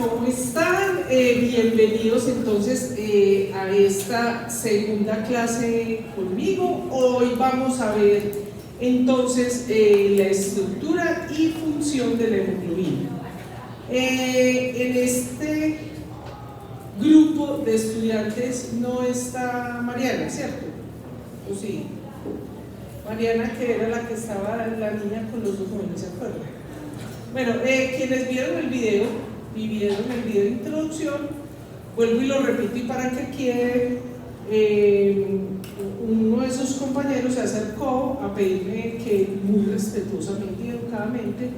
¿cómo están? Bienvenidos entonces a esta segunda clase conmigo. Hoy vamos a ver entonces la estructura y función de la hemoglobina. En este grupo de estudiantes no está Mariana, ¿cierto? ¿O sí? Mariana, que era la que estaba, la niña con los ojos, ¿no se acuerdan? Bueno, quienes vieron el video de introducción, vuelvo y lo repito, y para que quede, uno de sus compañeros se acercó a pedirme que muy respetuosamente y educadamente,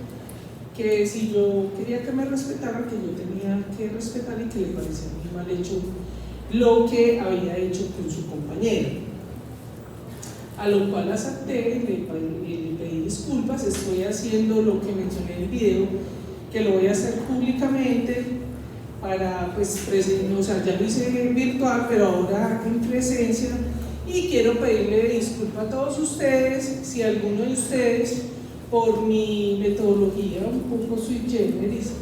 que si yo quería que me respetaran, que yo tenía que respetar y que le parecía muy mal hecho lo que había hecho con su compañero. A lo cual acepté, le pedí disculpas. Estoy haciendo lo que mencioné en el video, que lo voy a hacer públicamente para, pues, o sea, ya lo hice virtual, pero ahora en presencia, y quiero pedirle disculpas a todos ustedes si alguno de ustedes, por mi metodología un poco sui generis,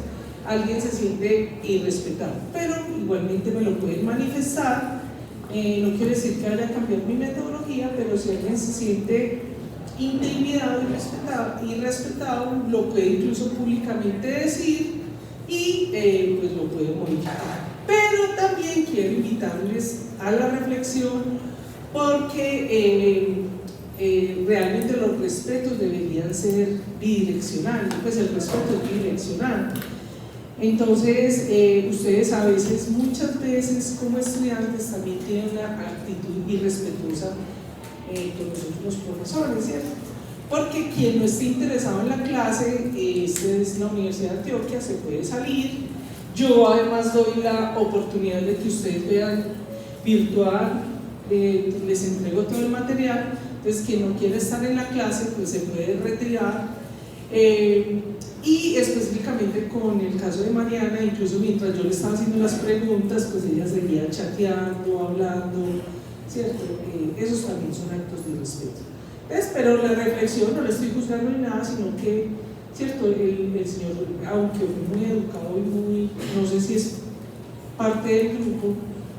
alguien se siente irrespetado, pero igualmente me lo pueden manifestar. No quiere decir que haya cambiado mi metodología, pero si alguien se siente intimidado y respetado, lo puede incluso públicamente decir y pues lo puede modificar. Pero también quiero invitarles a la reflexión, porque realmente los respetos deberían ser bidireccionales, pues el respeto es bidireccional. Entonces, ustedes a veces, muchas veces como estudiantes también tienen una actitud irrespetuosa con nosotros los profesores, ¿cierto? Porque quien no esté interesado en la clase, esta es la Universidad de Antioquia, se puede salir. Yo además doy la oportunidad de que ustedes vean virtual, les entrego todo el material. Entonces, quien no quiere estar en la clase, pues se puede retirar. Y específicamente con el caso de Mariana, incluso mientras yo le estaba haciendo las preguntas, pues ella seguía chateando, hablando, ¿cierto? Esos también son actos de respeto. Pero la reflexión, no le estoy juzgando ni nada, sino que, ¿cierto? El señor, aunque fue muy educado y muy, no sé si es parte del grupo,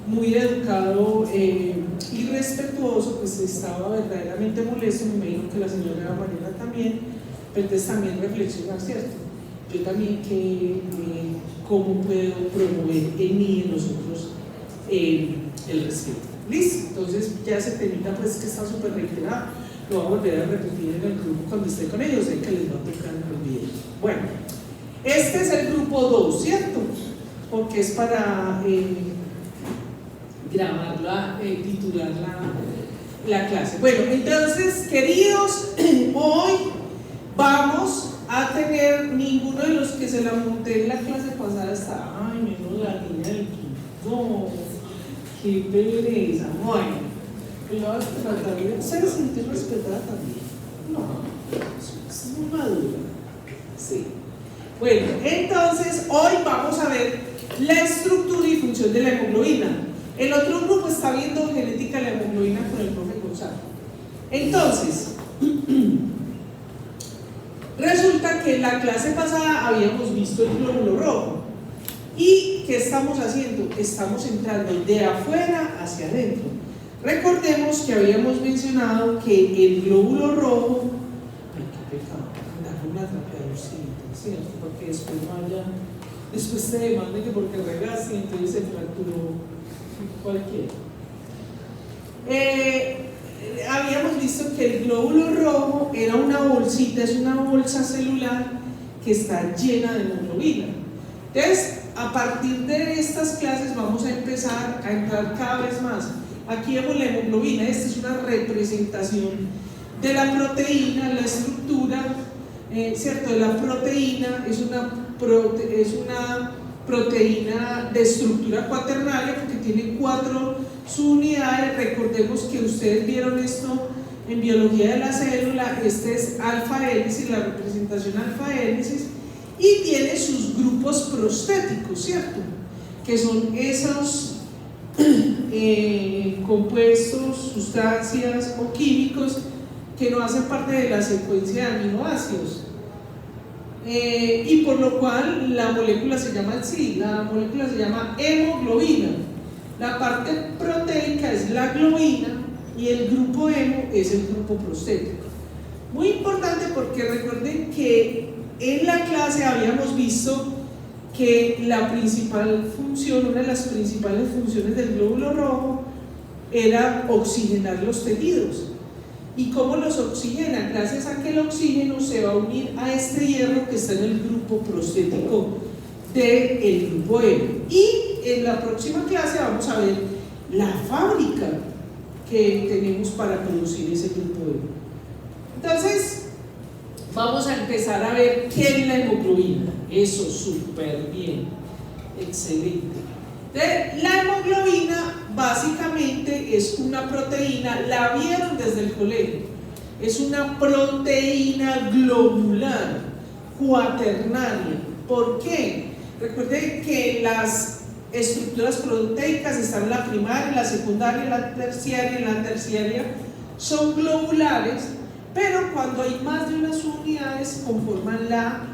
muy educado y respetuoso, pues estaba verdaderamente molesto. Me imagino que la señora Mariana también. Pero entonces también reflexionar, ¿cierto? Yo también cómo puedo promover en mí y en nosotros el respeto. ¿Listo? Entonces ya se termina, pues que está súper reiterado. Lo voy a volver a repetir en el grupo cuando esté con ellos, sé que les va a tocar en el video. Bueno, este es el grupo 2, ¿cierto? Porque es para grabarla, titular la clase. Bueno, entonces, queridos, hoy vamos a tener, ninguno de los que se la monté en la clase pasada está, ay, menos la niña del quinto, qué pereza. Bueno, yo voy a tratar de se sentir respetada también. No, es muy madura. Sí. Bueno, entonces hoy vamos a ver la estructura y función de la hemoglobina. El otro grupo está viendo genética de la hemoglobina con el profe Gonzalo. Entonces, resulta que en la clase pasada habíamos visto el glóbulo rojo. ¿Y qué estamos haciendo? Estamos entrando de afuera hacia adentro. Recordemos que habíamos mencionado que el glóbulo rojo, ay, qué pecado, andar con una trapeadorcita, ¿cierto? Porque después te demanden que porque regaste y entonces se fracturó cualquiera. Habíamos visto que el glóbulo rojo era una bolsita, es una bolsa celular que está llena de hemoglobina. Entonces, a partir de estas clases vamos a empezar a entrar cada vez más. Aquí vemos la hemoglobina, esta es una representación de la proteína, la estructura, ¿cierto? De la proteína, es una proteína de estructura cuaternaria porque tiene 4 subunidades. Recordemos que ustedes vieron esto en biología de la célula. Este es alfa hélice, la representación alfa hélices, y tiene sus grupos prostéticos, ¿cierto? Que son esos compuestos, sustancias o químicos que no hacen parte de la secuencia de aminoácidos. y por lo cual la molécula se llama así, la molécula se llama hemoglobina. La parte proteica es la globina y el grupo hemo es el grupo prostético. Muy importante porque recuerden que en la clase habíamos visto que la principal función, una de las principales funciones del glóbulo rojo era oxigenar los tejidos. ¿Y cómo los oxigena? Gracias a que el oxígeno se va a unir a este hierro que está en el grupo prostético del grupo hemo. Y en la próxima clase vamos a ver la fábrica que tenemos para producir ese grupo hemo. Entonces, vamos a empezar a ver qué es la hemoglobina. Eso, súper bien, excelente. Entonces, la hemoglobina básicamente es una proteína, la vieron desde el colegio, es una proteína globular cuaternaria. ¿Por qué? Recuerden que las estructuras proteicas están en la primaria, la secundaria, la terciaria. En la terciaria son globulares, pero cuando hay más de unas unidades conforman la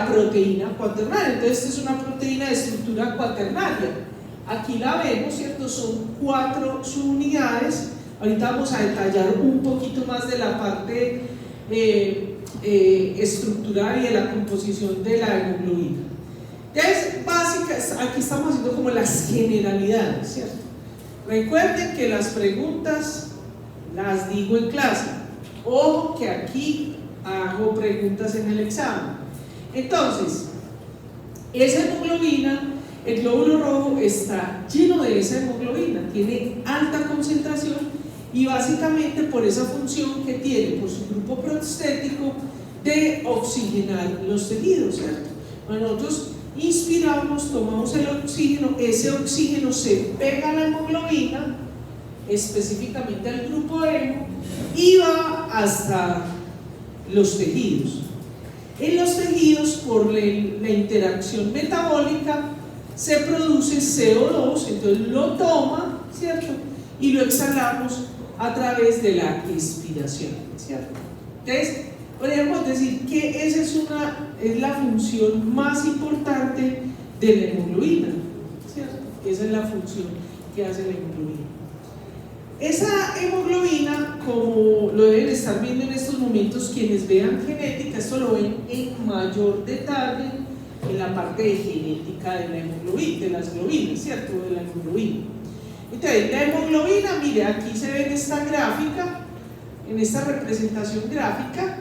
proteína cuaternaria. Entonces esta es una proteína de estructura cuaternaria. Aquí la vemos, ¿cierto? Son 4 subunidades. Ahorita vamos a detallar un poquito más de la parte estructural y de la composición de la hemoglobina. Entonces, básicas, aquí estamos haciendo como las generalidades, ¿cierto? Recuerden que las preguntas las digo en clase. Ojo que aquí hago preguntas en el examen. Entonces, esa hemoglobina, el glóbulo rojo está lleno de esa hemoglobina, tiene alta concentración y básicamente por esa función que tiene, por su grupo prostético, de oxigenar los tejidos, ¿cierto? Bueno, nosotros inspiramos, tomamos el oxígeno, ese oxígeno se pega a la hemoglobina, específicamente al grupo hemo, y va hasta los tejidos. En los tejidos, por la interacción metabólica, se produce CO2, entonces lo toma, ¿cierto? Y lo exhalamos a través de la expiración, ¿cierto? Entonces, podríamos decir que esa es la función más importante de la hemoglobina, ¿cierto? Esa es la función que hace la hemoglobina. Esa hemoglobina, como lo deben estar viendo en estos momentos quienes vean genética, esto lo ven en mayor detalle en la parte de genética de la hemoglobina, de las globinas, ¿cierto? De la hemoglobina. Entonces, la hemoglobina, mire, aquí se ve en esta gráfica, en esta representación gráfica,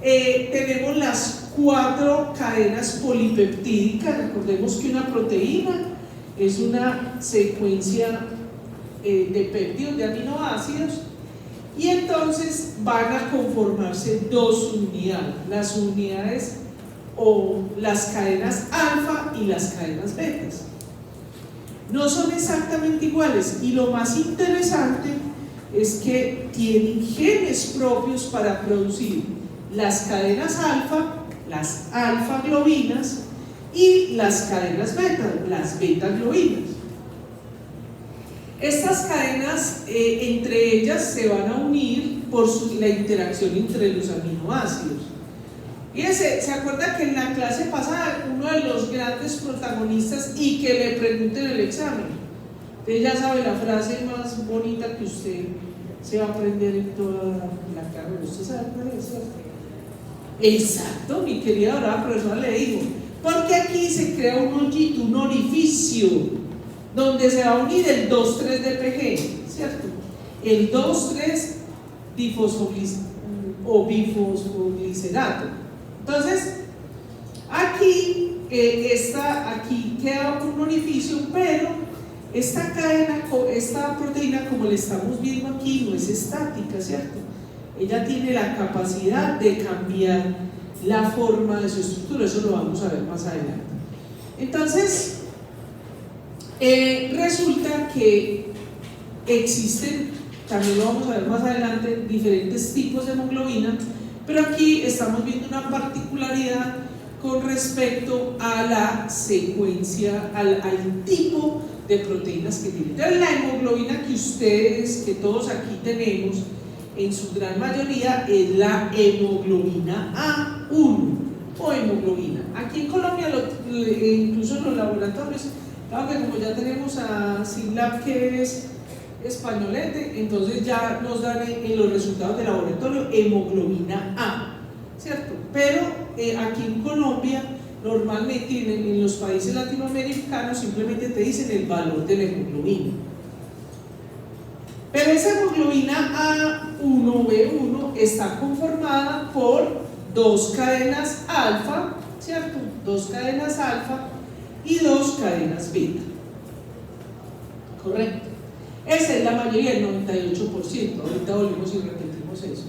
tenemos las 4 cadenas polipeptídicas. Recordemos que una proteína es una secuencia de péptidos, de aminoácidos, y entonces van a conformarse 2 unidades, las unidades o las cadenas alfa y las cadenas betas. No son exactamente iguales, y lo más interesante es que tienen genes propios para producir las cadenas alfa, las alfa globinas, y las cadenas beta, las beta globinas. Estas cadenas, entre ellas, se van a unir por la interacción entre los aminoácidos. Fíjense, ¿se acuerda que en la clase pasada uno de los grandes protagonistas y que le pregunten el examen? Usted ya sabe la frase más bonita que usted se va a aprender en toda la carrera. ¿Usted sabe cuál es? Exacto, mi querida dorada profesora, le digo, porque aquí se crea un hoyito, un orificio, donde se va a unir el 2,3-DPG, ¿cierto? El 2,3 bifosfoglicerato. Entonces, aquí queda un orificio, pero esta cadena, esta proteína, como le estamos viendo aquí, no es estática, ¿cierto? Ella tiene la capacidad de cambiar la forma de su estructura, eso lo vamos a ver más adelante. Entonces, resulta que existen, también lo vamos a ver más adelante, diferentes tipos de hemoglobina, pero aquí estamos viendo una particularidad con respecto a la secuencia, al tipo de proteínas que tienen. Entonces, la hemoglobina que todos aquí tenemos, en su gran mayoría, es la hemoglobina A. A1 o hemoglobina. Aquí en Colombia, incluso en los laboratorios, claro que como ya tenemos a SINLAB, que es españolete, entonces ya nos dan en los resultados de laboratorio hemoglobina A, ¿cierto? Pero aquí en Colombia, normalmente en los países latinoamericanos simplemente te dicen el valor de la hemoglobina. Pero esa hemoglobina A1B1 está conformada por dos cadenas alfa, ¿cierto? Dos cadenas alfa y dos cadenas beta. Correcto. Esa es la mayoría, el 98%. Ahorita volvemos y repetimos eso.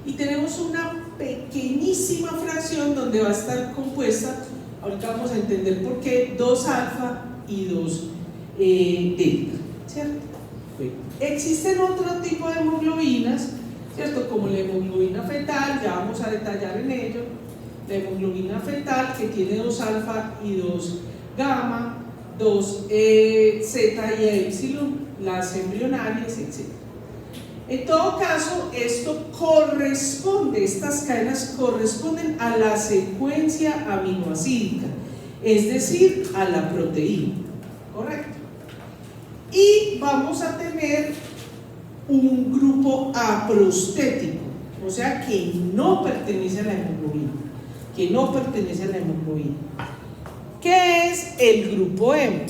Y tenemos una pequeñísima fracción donde va a estar compuesta, ahorita vamos a entender por qué, dos alfa y dos delta, ¿cierto? Bueno. Existen otro tipo de hemoglobinas, ¿cierto? Como la hemoglobina fetal, ya vamos a detallar en ello. La hemoglobina fetal, que tiene dos alfa y dos gamma, dos zeta y epsilon, las embrionarias, etc. En todo caso, esto corresponde, estas cadenas corresponden a la secuencia aminoácidica, es decir, a la proteína, ¿correcto? Y vamos a tener un grupo aprostético, o sea, que no pertenece a la hemoglobina, ¿Qué es el grupo hemo?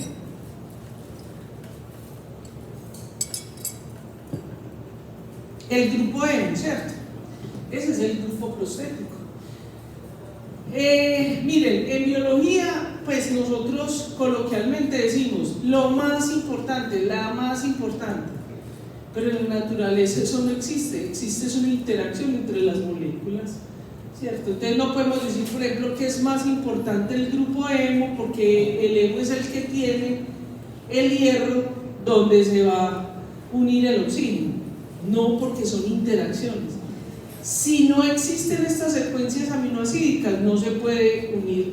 El grupo hemo, ¿cierto? Ese es el grupo prostético. Miren, en biología, pues nosotros coloquialmente decimos lo más importante, la más importante, pero en la naturaleza eso no existe, existe una interacción entre las moléculas, ¿cierto? Entonces no podemos decir, por ejemplo, que es más importante el grupo hemo porque el hemo es el que tiene el hierro donde se va a unir el oxígeno, no, porque son interacciones. Si no existen estas secuencias aminoácidicas, no se puede unir,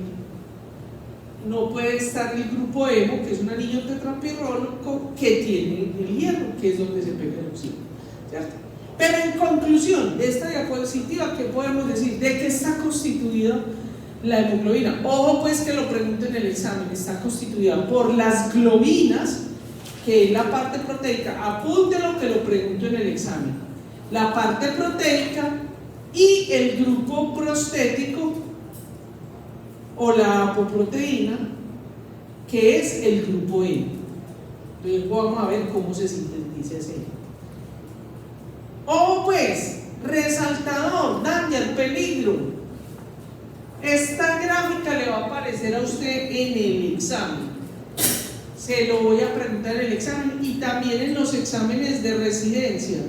no puede estar el grupo hemo, que es un anillo tetrapirrólico que tiene el hierro, que es donde se pega el oxígeno, ¿cierto? Pero en conclusión de esta diapositiva, ¿qué podemos decir? ¿De qué está constituida la hemoglobina? Ojo pues que lo pregunto en el examen, está constituida por las globinas, que es la parte proteica, apúntelo que lo pregunto en el examen, la parte proteica y el grupo prostético o la apoproteína, que es el grupo hemo. Entonces vamos a ver cómo se sintetiza ese hemo. Ojo pues, resaltador, daña el peligro. Esta gráfica le va a aparecer a usted en el examen. Se lo voy a preguntar en el examen y también en los exámenes de residencia.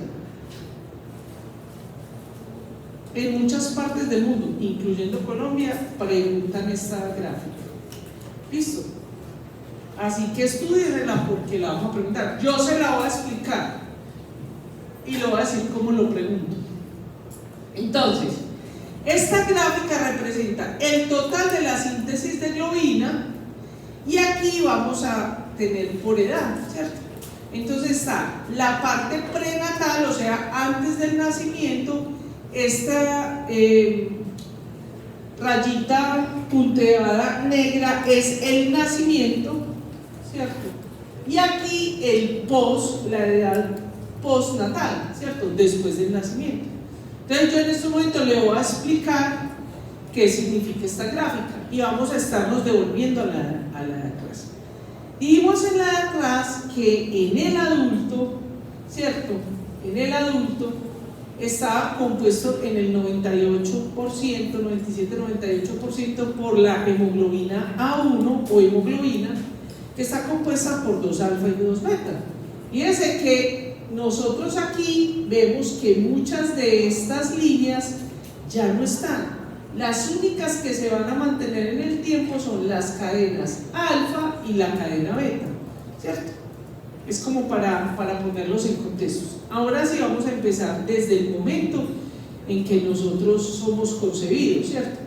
En muchas partes del mundo, incluyendo Colombia, preguntan esta gráfica. ¿Listo? Así que estúdienla porque la vamos a preguntar. Yo se la voy a explicar y lo voy a decir como lo pregunto. Entonces, esta gráfica representa el total de la síntesis de globina y aquí vamos a tener por edad, ¿cierto? Entonces está la parte prenatal, o sea, antes del nacimiento. Esta rayita punteada negra es el nacimiento, ¿cierto? Y aquí el post, la edad postnatal, ¿cierto? Después del nacimiento. Entonces yo en este momento le voy a explicar qué significa esta gráfica y vamos a estarnos devolviendo a la edad atrás. Vimos en la de atrás que en el adulto, ¿cierto? En el adulto estaba compuesto en el 98%, 97-98% por la hemoglobina A1 o hemoglobina, que está compuesta por dos alfa y dos beta. Fíjense que nosotros aquí vemos que muchas de estas líneas ya no están. Las únicas que se van a mantener en el tiempo son las cadenas alfa y la cadena beta, ¿cierto? Es como para ponerlos en contextos. Ahora sí vamos a empezar desde el momento en que nosotros somos concebidos, ¿cierto?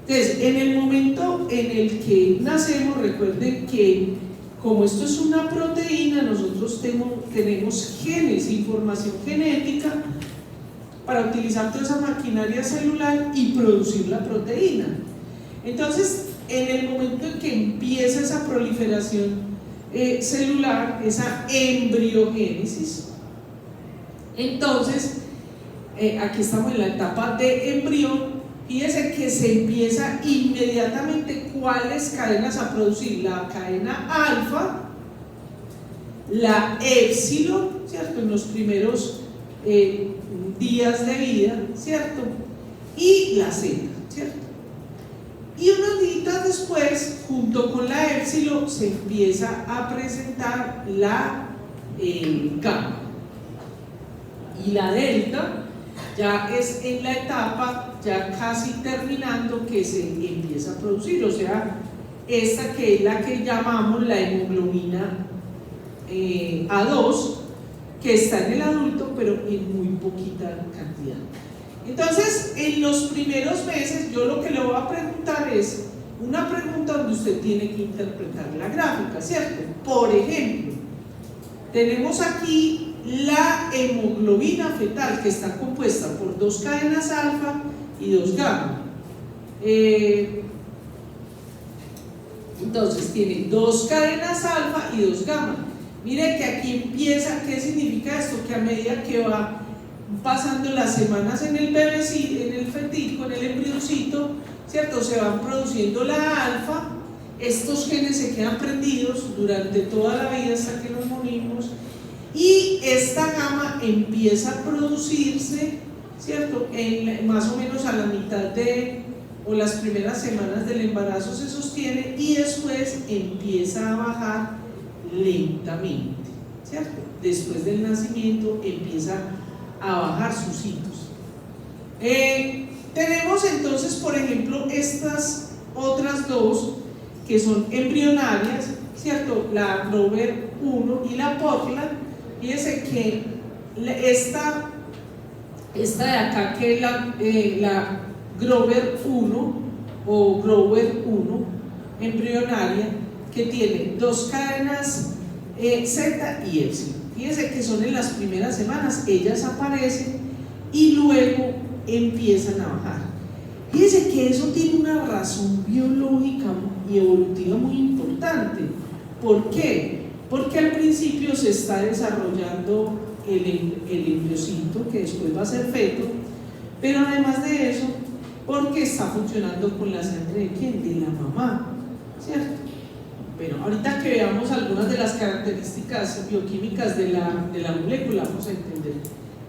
Entonces, en el momento en el que nacemos, recuerden que como esto es una proteína, nosotros tenemos genes, información genética para utilizar toda esa maquinaria celular y producir la proteína. Entonces, en el momento en que empieza esa proliferación celular, esa embriogénesis, entonces, aquí estamos en la etapa de embrión. Fíjense que se empieza inmediatamente cuáles cadenas a producir: la cadena alfa, la épsilon, ¿cierto? En los primeros días de vida, ¿cierto? Y la Z, ¿cierto? Y unos días después, junto con la épsilon, se empieza a presentar la gamma. Y la delta ya es en la etapa ya casi terminando que se empieza a producir, o sea, esta que es la que llamamos la hemoglobina A2, que está en el adulto pero en muy poquita cantidad. Entonces, en los primeros meses, yo lo que le voy a preguntar es una pregunta donde usted tiene que interpretar la gráfica, ¿cierto? Por ejemplo, tenemos aquí la hemoglobina fetal, que está compuesta por 2 cadenas alfa y 2 gamma. Entonces tiene 2 cadenas alfa y 2 gamma. Mire que aquí empieza. ¿Qué significa esto? Que a medida que va pasando las semanas en el bebecito, en el fetico, en el embrioncito, ¿cierto? Se van produciendo la alfa. Estos genes se quedan prendidos durante toda la vida hasta que nos morimos, y esta gamma empieza a producirse, ¿cierto? Más o menos a la mitad o las primeras semanas del embarazo se sostiene, y después empieza a bajar lentamente, ¿cierto? Después del nacimiento empieza a bajar sus hitos. Tenemos entonces, por ejemplo, estas otras dos que son embrionarias, ¿cierto? La Grover 1 y la Portland. Fíjense que esta de acá, que es la Grover 1 o Grover 1 embrionaria, que tiene 2 cadenas Z y épsilon. Fíjense que son en las primeras semanas, ellas aparecen y luego empiezan a bajar. Fíjense que eso tiene una razón biológica y evolutiva muy importante. ¿Por qué? Porque al principio se está desarrollando el embriocito, que después va a ser feto, pero además de eso, porque está funcionando con la sangre ¿de quién? De la mamá, ¿cierto? Bueno, ahorita que veamos algunas de las características bioquímicas de la molécula, vamos a entender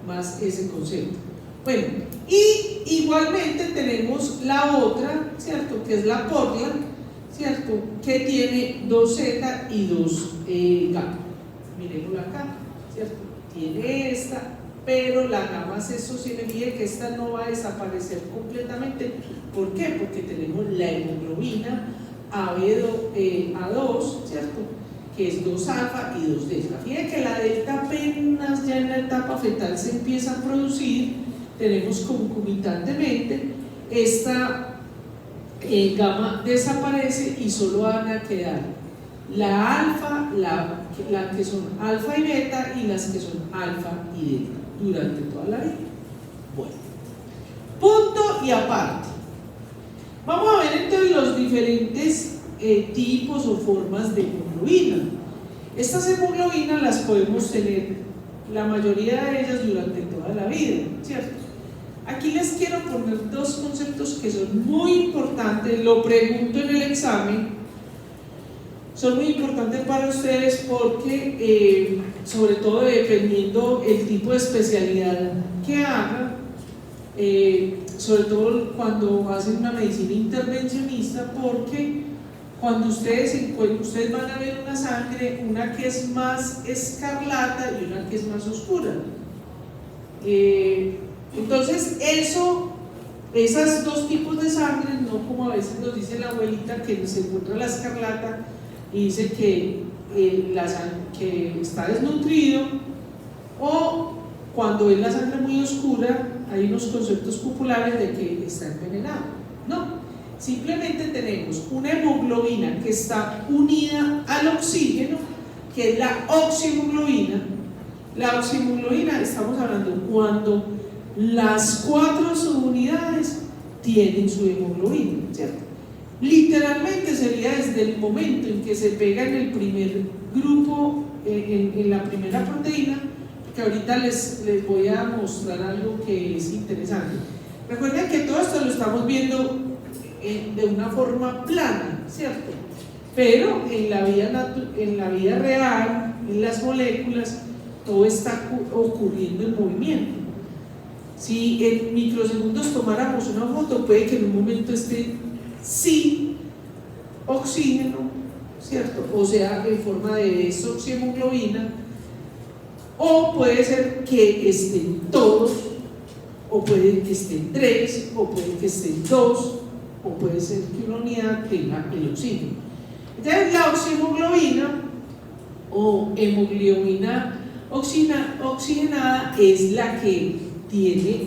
más ese concepto. Bueno, y igualmente tenemos la otra, ¿cierto? Que es la Portland, ¿cierto? Que tiene 2 Z y 2 gamma. Miremosla acá, ¿cierto? Tiene esta, pero la gamma se sostiene. Mire que esta no va a desaparecer completamente. ¿Por qué? Porque tenemos la hemoglobina A2, ¿cierto? Que es 2 alfa y 2 delta. Fíjense que la delta apenas ya en la etapa fetal se empieza a producir. Tenemos concomitantemente esta gamma desaparece y solo van a quedar la alfa, la que son alfa y beta, y las que son alfa y delta durante toda la vida. Bueno, punto y aparte. Vamos a ver entonces los diferentes tipos o formas de hemoglobina. Estas hemoglobinas las podemos tener, la mayoría de ellas, durante toda la vida, ¿cierto? Aquí les quiero poner 2 conceptos que son muy importantes, lo pregunto en el examen, son muy importantes para ustedes porque, sobre todo dependiendo el tipo de especialidad que hagan, sobre todo cuando hacen una medicina intervencionista, porque cuando ustedes van a ver una sangre, una que es más escarlata y una que es más oscura. Entonces esas 2 tipos de sangre, no como a veces nos dice la abuelita que se encuentra la escarlata y dice que está desnutrido, o cuando es la sangre muy oscura hay unos conceptos populares de que está envenenado. No, simplemente tenemos una hemoglobina que está unida al oxígeno, que es la oxihemoglobina. La oxihemoglobina, estamos hablando cuando las 4 subunidades tienen su hemoglobina, ¿cierto? Literalmente sería desde el momento en que se pega en el primer grupo, en la primera proteína, que ahorita les voy a mostrar algo que es interesante. Recuerden que todo esto lo estamos viendo de una forma plana, ¿cierto? Pero en la vida real, en las moléculas, todo está ocurriendo en movimiento. Si en microsegundos tomáramos una foto, puede que en un momento esté sin oxígeno, ¿cierto? O sea, en forma de desoxihemoglobina, o puede ser que estén todos, o puede que estén 3, o puede que estén 2, o puede ser que una unidad tenga el oxígeno. Entonces, la oxihemoglobina o hemoglobina oxigenada es la que tiene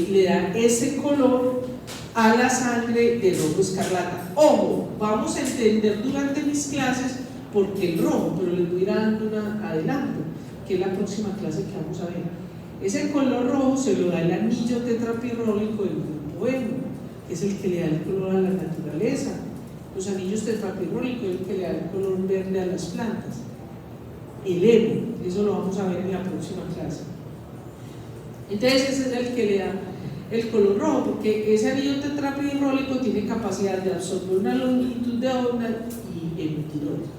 le da ese color a la sangre de rojo escarlata. Ojo, vamos a entender durante mis clases por qué el rojo, pero les voy a ir dando un adelanto, que es la próxima clase que vamos a ver. Ese color rojo se lo da el anillo tetrapirrólico del grupo hemo, que es el que le da el color a la naturaleza. Los anillos tetrapirrólicos es el que le da el color verde a las plantas. El hemo, eso lo vamos a ver en la próxima clase. Entonces ese es el que le da el color rojo, porque ese anillo tetrapirrólico tiene capacidad de absorber una longitud de onda y emitir otra.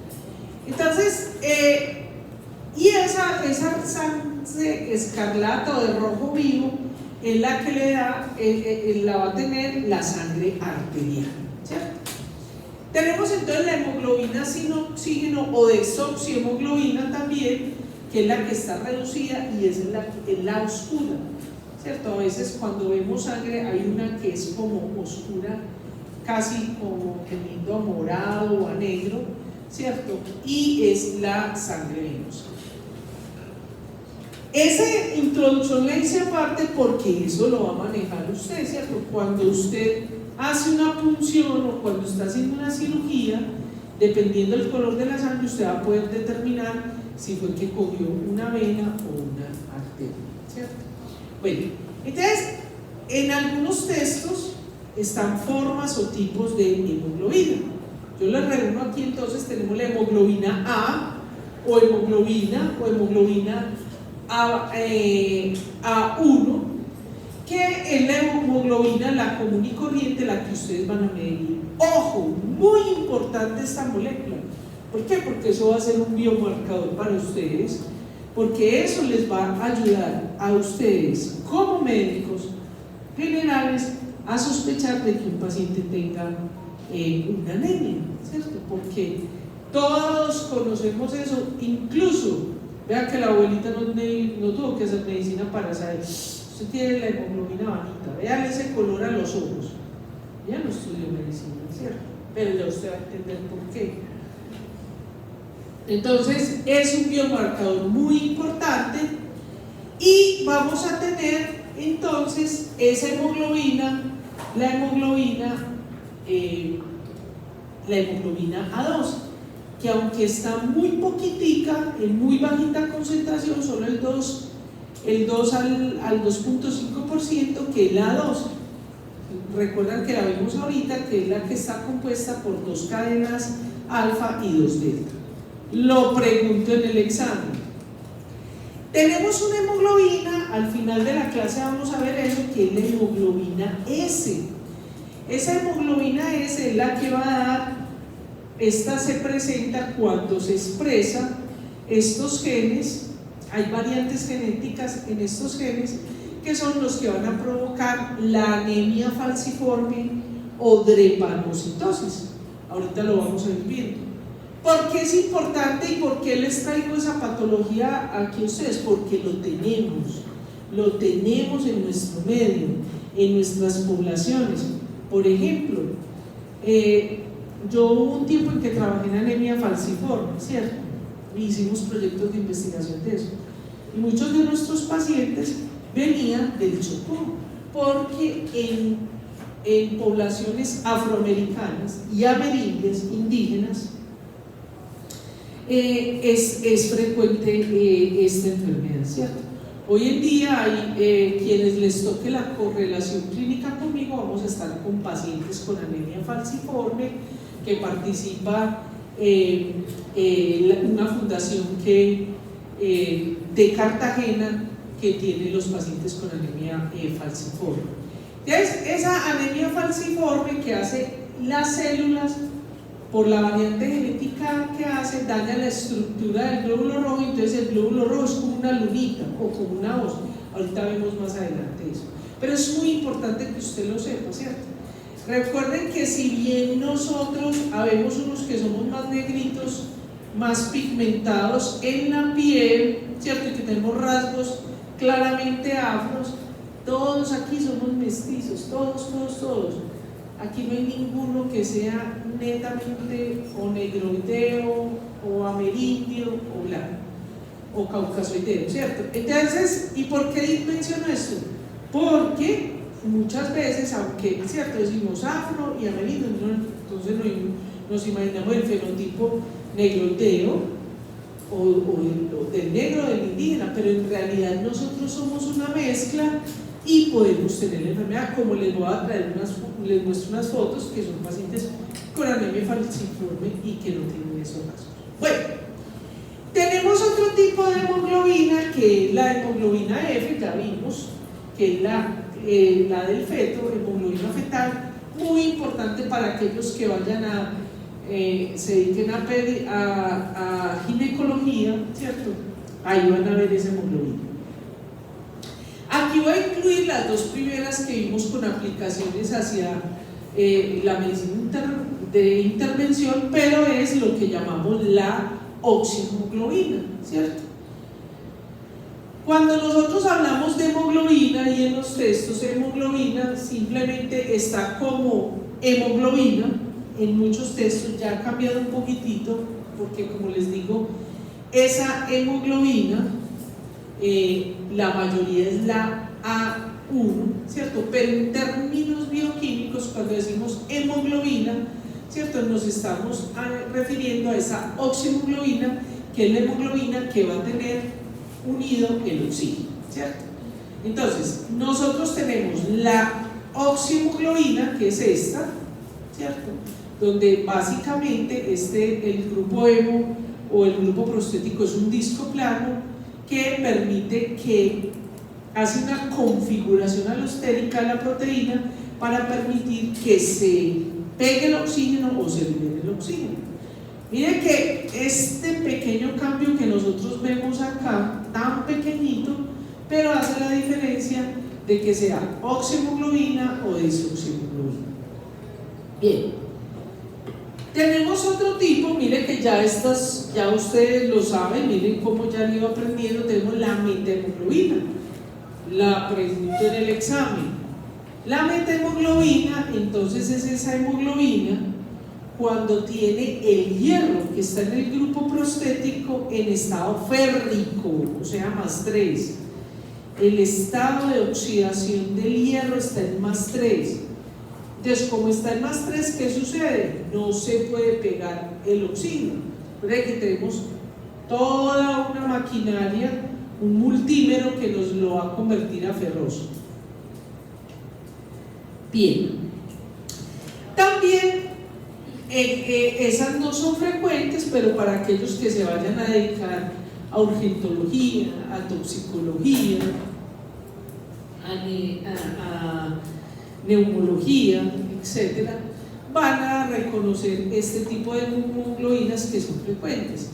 Entonces, y esa sangre escarlata o de rojo vivo es la que le da, la va a tener la sangre arterial, ¿cierto? Tenemos entonces la hemoglobina sin oxígeno o desoxihemoglobina también, que es la que está reducida y es la oscura, ¿cierto? A veces cuando vemos sangre hay una que es como oscura, casi como teniendo a morado o a negro, ¿cierto? Y es la sangre venosa. Esa introducción la hice aparte porque eso lo va a manejar usted, ¿cierto? Cuando usted hace una punción o cuando está haciendo una cirugía, dependiendo del color de la sangre, usted va a poder determinar si fue que cogió una vena o una arteria, ¿cierto? Bueno, entonces, en algunos textos están formas o tipos de hemoglobina. Yo les reúno aquí, entonces tenemos la hemoglobina A o hemoglobina A1, que es la hemoglobina, la común y corriente, la que ustedes van a medir. Ojo, muy importante esta molécula. ¿Por qué? Porque eso va a ser un biomarcador para ustedes, porque eso les va a ayudar a ustedes como médicos generales a sospechar de que un paciente tenga una anemia, ¿cierto? Porque todos conocemos eso, incluso, vea que la abuelita no tuvo que hacer medicina para saber. Usted tiene la hemoglobina bajita, véale ese color a los ojos. Ya no estudió medicina, ¿cierto? Pero ya usted va a entender por qué. Entonces, es un biomarcador muy importante y vamos a tener entonces esa hemoglobina, la hemoglobina A2, que aunque está muy poquitica, en muy bajita concentración, solo el 2 al 2.5%, que es la A2. Recuerdan que la vimos ahorita, que es la que está compuesta por 2 cadenas alfa y 2 delta. Lo pregunto en el examen. Tenemos una hemoglobina, al final de la clase vamos a ver eso, que es la hemoglobina S. Esa hemoglobina S es la que va a dar, esta se presenta cuando se expresa estos genes. Hay variantes genéticas en estos genes que son los que van a provocar la anemia falciforme o drepanocitosis. Ahorita lo vamos a ir viendo. ¿Por qué es importante y por qué les traigo esa patología aquí a ustedes? Porque lo tenemos en nuestro medio, en nuestras poblaciones. Por ejemplo, yo hubo un tiempo en que trabajé en anemia falciforme, ¿cierto? Y hicimos proyectos de investigación de eso. Y muchos de nuestros pacientes venían del Chocó, porque en poblaciones afroamericanas y amerindias, indígenas, es frecuente esta enfermedad, ¿cierto? Hoy en día hay quienes les toque la correlación clínica conmigo, vamos a estar con pacientes con anemia falciforme, que participa una fundación de Cartagena que tiene los pacientes con anemia falciforme. Entonces, esa anemia falciforme que hace las células, por la variante genética que hace, daña la estructura del glóbulo rojo, entonces el glóbulo rojo es como una lunita o como una hoz. Ahorita vemos más adelante eso. Pero es muy importante que usted lo sepa, ¿cierto? Recuerden que si bien nosotros habemos unos que somos más negritos, más pigmentados en la piel, ¿cierto? Y que tenemos rasgos claramente afros, todos aquí somos mestizos, todos. Aquí no hay ninguno que sea netamente o negroideo, o amerindio, o blanco, o caucasoideo, ¿cierto? Entonces, ¿y por qué menciono esto? Porque muchas veces, aunque, ¿cierto?, decimos afro y amerindio, entonces nos imaginamos el fenotipo negroideo, o del negro, del indígena, pero en realidad nosotros somos una mezcla y podemos tener la enfermedad, como les voy a traer les muestro unas fotos que son pacientes con anemia falciforme y que no tienen esos rasgos. Bueno, tenemos otro tipo de hemoglobina, que es la hemoglobina F, ya vimos, que es la del feto, hemoglobina fetal, muy importante para aquellos que vayan se dediquen a ginecología, ¿cierto? Ahí van a ver esa hemoglobina. Aquí voy a incluir las dos primeras que vimos con aplicaciones hacia la medicina de intervención, pero es lo que llamamos la oxihemoglobina, ¿cierto? Cuando nosotros hablamos de hemoglobina y en los textos hemoglobina simplemente está como hemoglobina, en muchos textos ya ha cambiado un poquitito, porque como les digo, esa hemoglobina la mayoría es la A1, ¿cierto? Pero en términos bioquímicos, cuando decimos hemoglobina, ¿cierto?, nos estamos refiriendo a esa oxihemoglobina, que es la hemoglobina que va a tener unido el oxígeno, ¿cierto? Entonces, nosotros tenemos la oxihemoglobina, que es esta, ¿cierto?, donde básicamente el grupo hemo o el grupo prostético es un disco plano que permite hace una configuración alostérica de la proteína para permitir que se pegue el oxígeno o se libere el oxígeno. Miren que este pequeño cambio que nosotros vemos acá, tan pequeñito, pero hace la diferencia de que sea oxihemoglobina o desoxihemoglobina. Bien. Tenemos otro tipo, miren que ya ustedes lo saben, miren cómo ya lo iba aprendiendo. Tenemos la metahemoglobina, la pregunto en el examen. La metahemoglobina, entonces, es esa hemoglobina cuando tiene el hierro que está en el grupo prostético en estado férrico, o sea, +3. El estado de oxidación del hierro está en +3. Entonces, como está en +3, ¿qué sucede? No se puede pegar el oxígeno. Recuerden que tenemos toda una maquinaria, un multímero que nos lo va a convertir a ferroso. Bien. También, esas no son frecuentes, pero para aquellos que se vayan a dedicar a urgentología, a toxicología, a neumología, etcétera, van a reconocer este tipo de hemoglobinas que son frecuentes.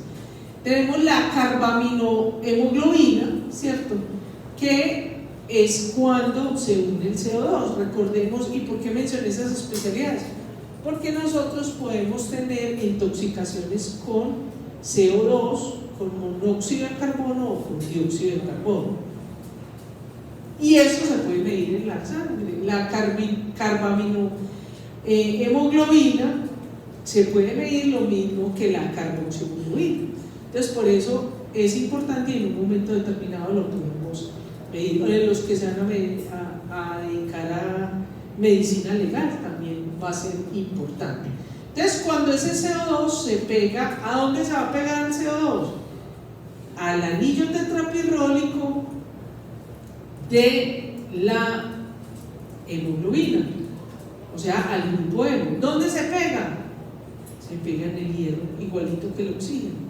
Tenemos la carbaminohemoglobina, ¿cierto?, que es cuando se une el CO2. Recordemos, ¿y por qué mencioné esas especialidades? Porque nosotros podemos tener intoxicaciones con CO2, con monóxido de carbono o con dióxido de carbono. Y eso se puede medir en la sangre. La carbaminohemoglobina se puede medir lo mismo que la carboxiemoglobina. Entonces, por eso es importante y en un momento determinado lo podemos medir. Los que se van a dedicar a medicina legal también va a ser importante. Entonces, cuando ese CO2 se pega, ¿a dónde se va a pegar el CO2? Al anillo tetrapirrólico de la hemoglobina, o sea, al grupo hemo. ¿Dónde se pega? Se pega en el hierro, igualito que el oxígeno.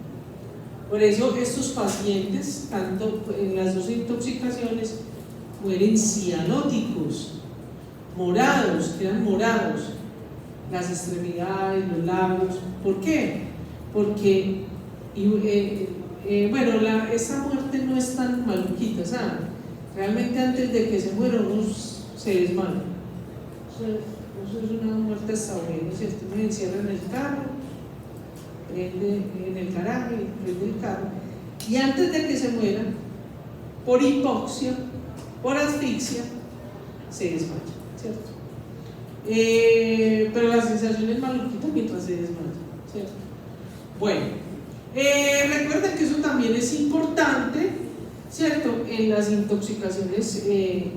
Por eso estos pacientes, tanto en las dos intoxicaciones, mueren cianóticos, morados, quedan morados, las extremidades, los labios. ¿Por qué? Porque esta muerte no es tan maluquita, ¿saben? Realmente antes de que se muera uno se desmaya. Eso es una muerte hasta buena, ¿cierto? Uno se encierra en el carro, prende en el garaje, prende el carro, y antes de que se muera, por hipoxia, por asfixia, se desmaya, ¿cierto? Pero la sensación es maluquita mientras se desmaya, ¿cierto? Bueno, recuerden que eso también es importante, ¿cierto? En las intoxicaciones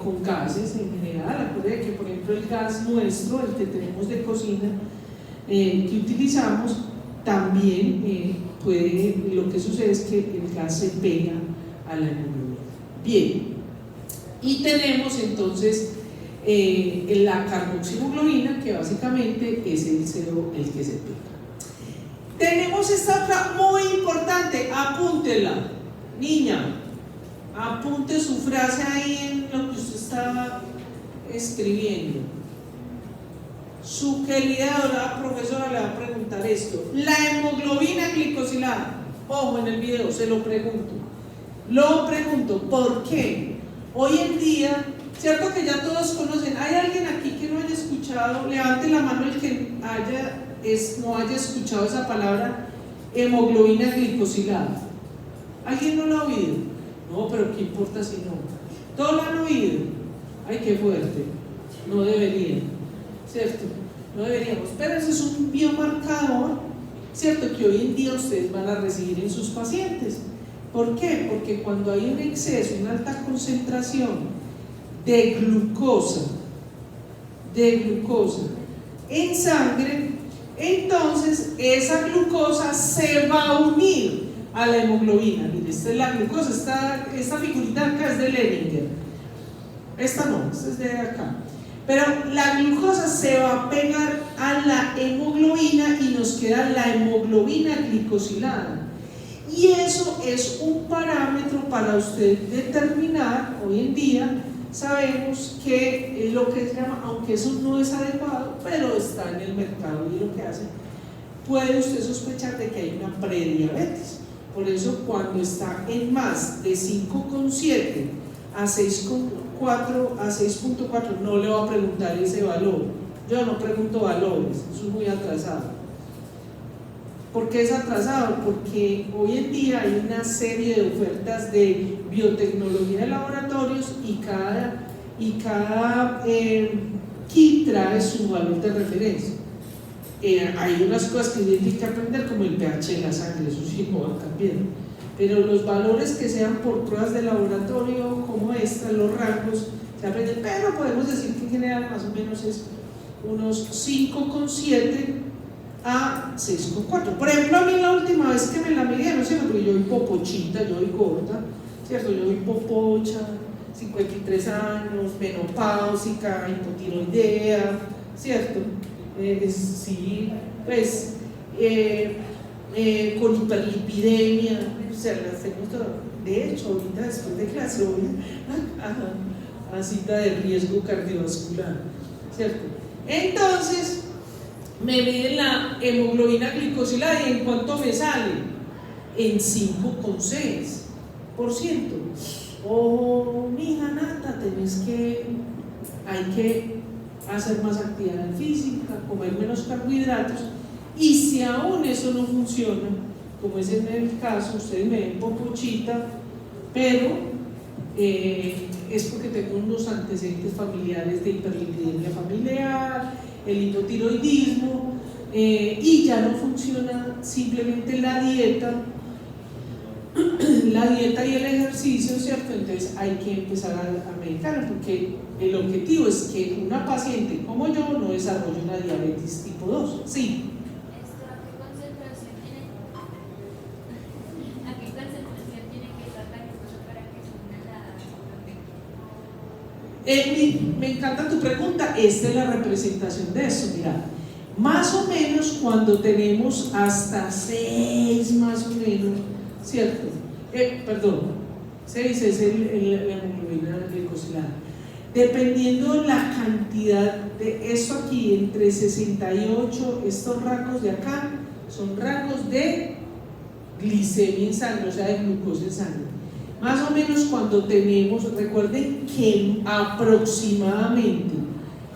con gases en general. Acuérdense que, por ejemplo, el gas nuestro, el que tenemos de cocina, que utilizamos, también lo que sucede es que el gas se pega a la hemoglobina. Bien, y tenemos entonces la carboxihemoglobina, que básicamente es el CO el que se pega. Tenemos esta otra muy importante, apúntela, niña, apunte su frase ahí en lo que usted estaba escribiendo. Su querida profesora le va a preguntar esto: la hemoglobina glicosilada, ojo, en el video se lo pregunto, ¿por qué? Hoy en día, cierto que ya todos conocen, ¿hay alguien aquí que no haya escuchado? Levante la mano el que no haya escuchado esa palabra, hemoglobina glicosilada. ¿Alguien no lo ha oído? No, pero ¿qué importa si no? ¿Todos lo han oído? Ay, qué fuerte. No deberían, ¿cierto? No deberíamos, pero eso es un biomarcador, ¿cierto? Que hoy en día ustedes van a recibir en sus pacientes. ¿Por qué? Porque cuando hay un exceso, una alta concentración de glucosa en sangre, entonces esa glucosa se va a unir a la hemoglobina. Mire, esta es la glucosa, esta figurita acá es de Leninger, esta no, esta es de acá, pero la glucosa se va a pegar a la hemoglobina y nos queda la hemoglobina glicosilada, y eso es un parámetro para usted determinar. Hoy en día sabemos que lo que se llama, aunque eso no es adecuado, pero está en el mercado y lo que hace, puede usted sospechar de que hay una prediabetes. Por eso, cuando está en más de 5,7 a 6,4 a 6,4, no le va a preguntar ese valor. Yo no pregunto valores, eso es muy atrasado. ¿Por qué es atrasado? Porque hoy en día hay una serie de ofertas de biotecnología de laboratorios y cada kit trae su valor de referencia. Hay unas cosas que tienen que aprender, como el pH de la sangre, eso sí no va a cambiar, pero los valores que sean por pruebas de laboratorio como esta, los rangos se aprenden, pero podemos decir que en general más o menos es unos 5,7 a 6,4. Por ejemplo, a mí la última vez que me la medí, no sé, porque yo soy popochita, yo soy gorda, ¿cierto? Yo soy popocha, 53 años, menopáusica, hipotiroidea, ¿cierto? Sí, pues con hiperlipidemia, o sea, las tengo todas. De hecho, ahorita después de clase voy a cita de riesgo cardiovascular, ¿cierto? Entonces me miden la hemoglobina glicosilada, ¿y en cuánto me sale? En 5,6%. Oh, mija Nata, hay que hacer más actividad física, comer menos carbohidratos, y si aún eso no funciona, como es en el caso, ustedes me ven popochita, pero es porque tengo unos antecedentes familiares de hiperlipidemia familiar, el hipotiroidismo, y ya no funciona simplemente la dieta y el ejercicio, ¿cierto? Entonces hay que empezar a medicar, porque el objetivo es que una paciente como yo no desarrolle una diabetes tipo 2. Sí. ¿A qué concentración tiene que estar la glucosa para que se una la hemoglobina? Me encanta tu pregunta. Esta es la representación de eso. Mira, más o menos cuando tenemos hasta 6 más o menos, ¿cierto? Perdón, 6 es la hemoglobina glicosilada. Dependiendo la cantidad de esto aquí, entre 68, estos rangos de acá son rangos de glicemia en sangre, o sea, de glucosa en sangre. Más o menos cuando tenemos, recuerden que aproximadamente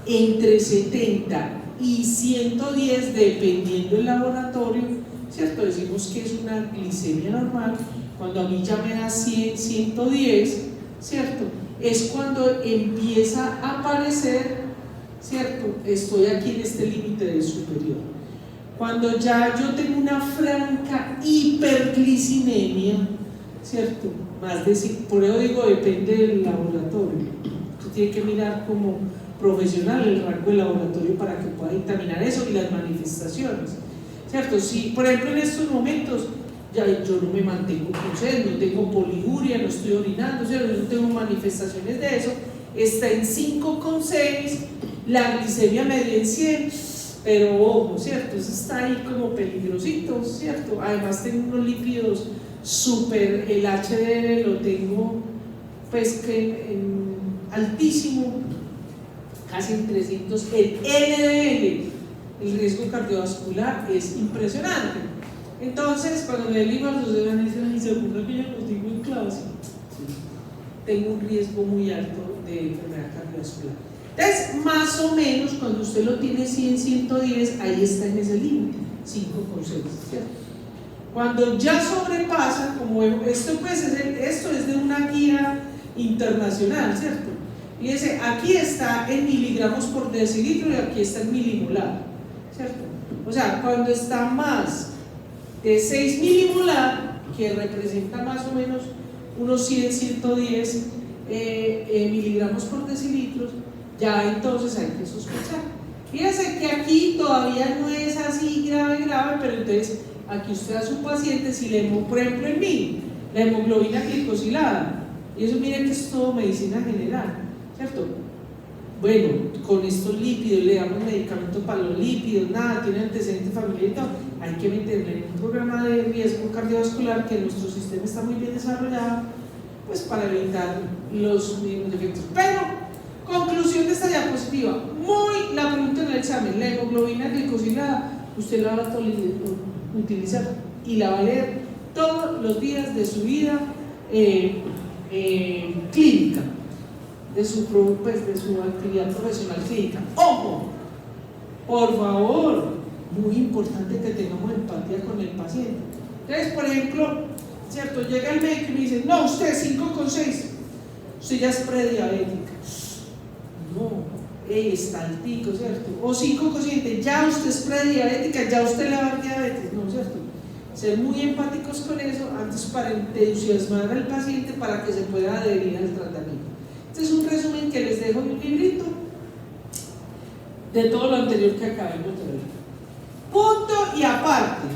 entre 70 y 110, dependiendo del laboratorio, ¿cierto? Decimos que es una glicemia normal. Cuando a mí ya me da 100, 110, ¿cierto? Es cuando empieza a aparecer, ¿cierto? Estoy aquí en este límite del superior. Cuando ya yo tengo una franca hiperglicemia, ¿cierto? Más de, por eso digo, depende del laboratorio. Usted tiene que mirar como profesional el rango del laboratorio para que pueda dictaminar eso y las manifestaciones, ¿cierto? Si, por ejemplo, en estos momentos ya yo no me mantengo con sed, no tengo poliguria, no estoy orinando, ¿cierto? No tengo manifestaciones de eso, está en 5,6, la glicemia media en 100, pero ojo, ¿cierto? Eso está ahí como peligrosito, ¿cierto? Además tengo unos lípidos súper, el HDL lo tengo pues que altísimo, casi en 300, el LDL, el riesgo cardiovascular es impresionante. Entonces, cuando me digo a los ustedes van a decir, ay, seguro que yo los digo en clase, tengo un riesgo muy alto de enfermedad cardiovascular. Entonces, más o menos, cuando usted lo tiene 100, 110, ahí está en ese límite, 5,6, ¿cierto? Cuando ya sobrepasa, como esto, pues, esto es de una guía internacional, ¿cierto? Fíjense, aquí está en miligramos por decilitro y aquí está en milimolar, ¿cierto? O sea, cuando está más de 6 milimolar, que representa más o menos unos 100, 110 miligramos por decilitros, ya entonces hay que sospechar. Fíjense que aquí todavía no es así grave, pero entonces aquí usted a su paciente, si le por ejemplo en mí, la hemoglobina glicosilada, y eso miren que es todo medicina general, ¿cierto? Bueno, con estos lípidos le damos medicamentos para los lípidos, nada, tiene antecedentes familiares y todo, hay que meterle en un programa de riesgo cardiovascular que nuestro sistema está muy bien desarrollado, pues para evitar los mismos defectos. Pero, conclusión de esta diapositiva, la pregunta en el examen, la hemoglobina glicosilada, usted la va a utilizar y la va a leer todos los días de su vida clínica, de su actividad profesional clínica. ¡Ojo! Por favor, muy importante que tengamos empatía con el paciente. Entonces, por ejemplo, ¿cierto? Llega el médico y me dice, no, usted 5,6, usted ya es prediabética. No, está altico, ¿cierto? O 5,7, ya usted es prediabética, ya usted le va a dar diabetes, ¿no? ¿Cierto? Ser muy empáticos con eso antes para entusiasmar al paciente para que se pueda adherir al tratamiento. Este es un resumen que les dejo en un librito de todo lo anterior que acabamos de ver. Punto y aparte.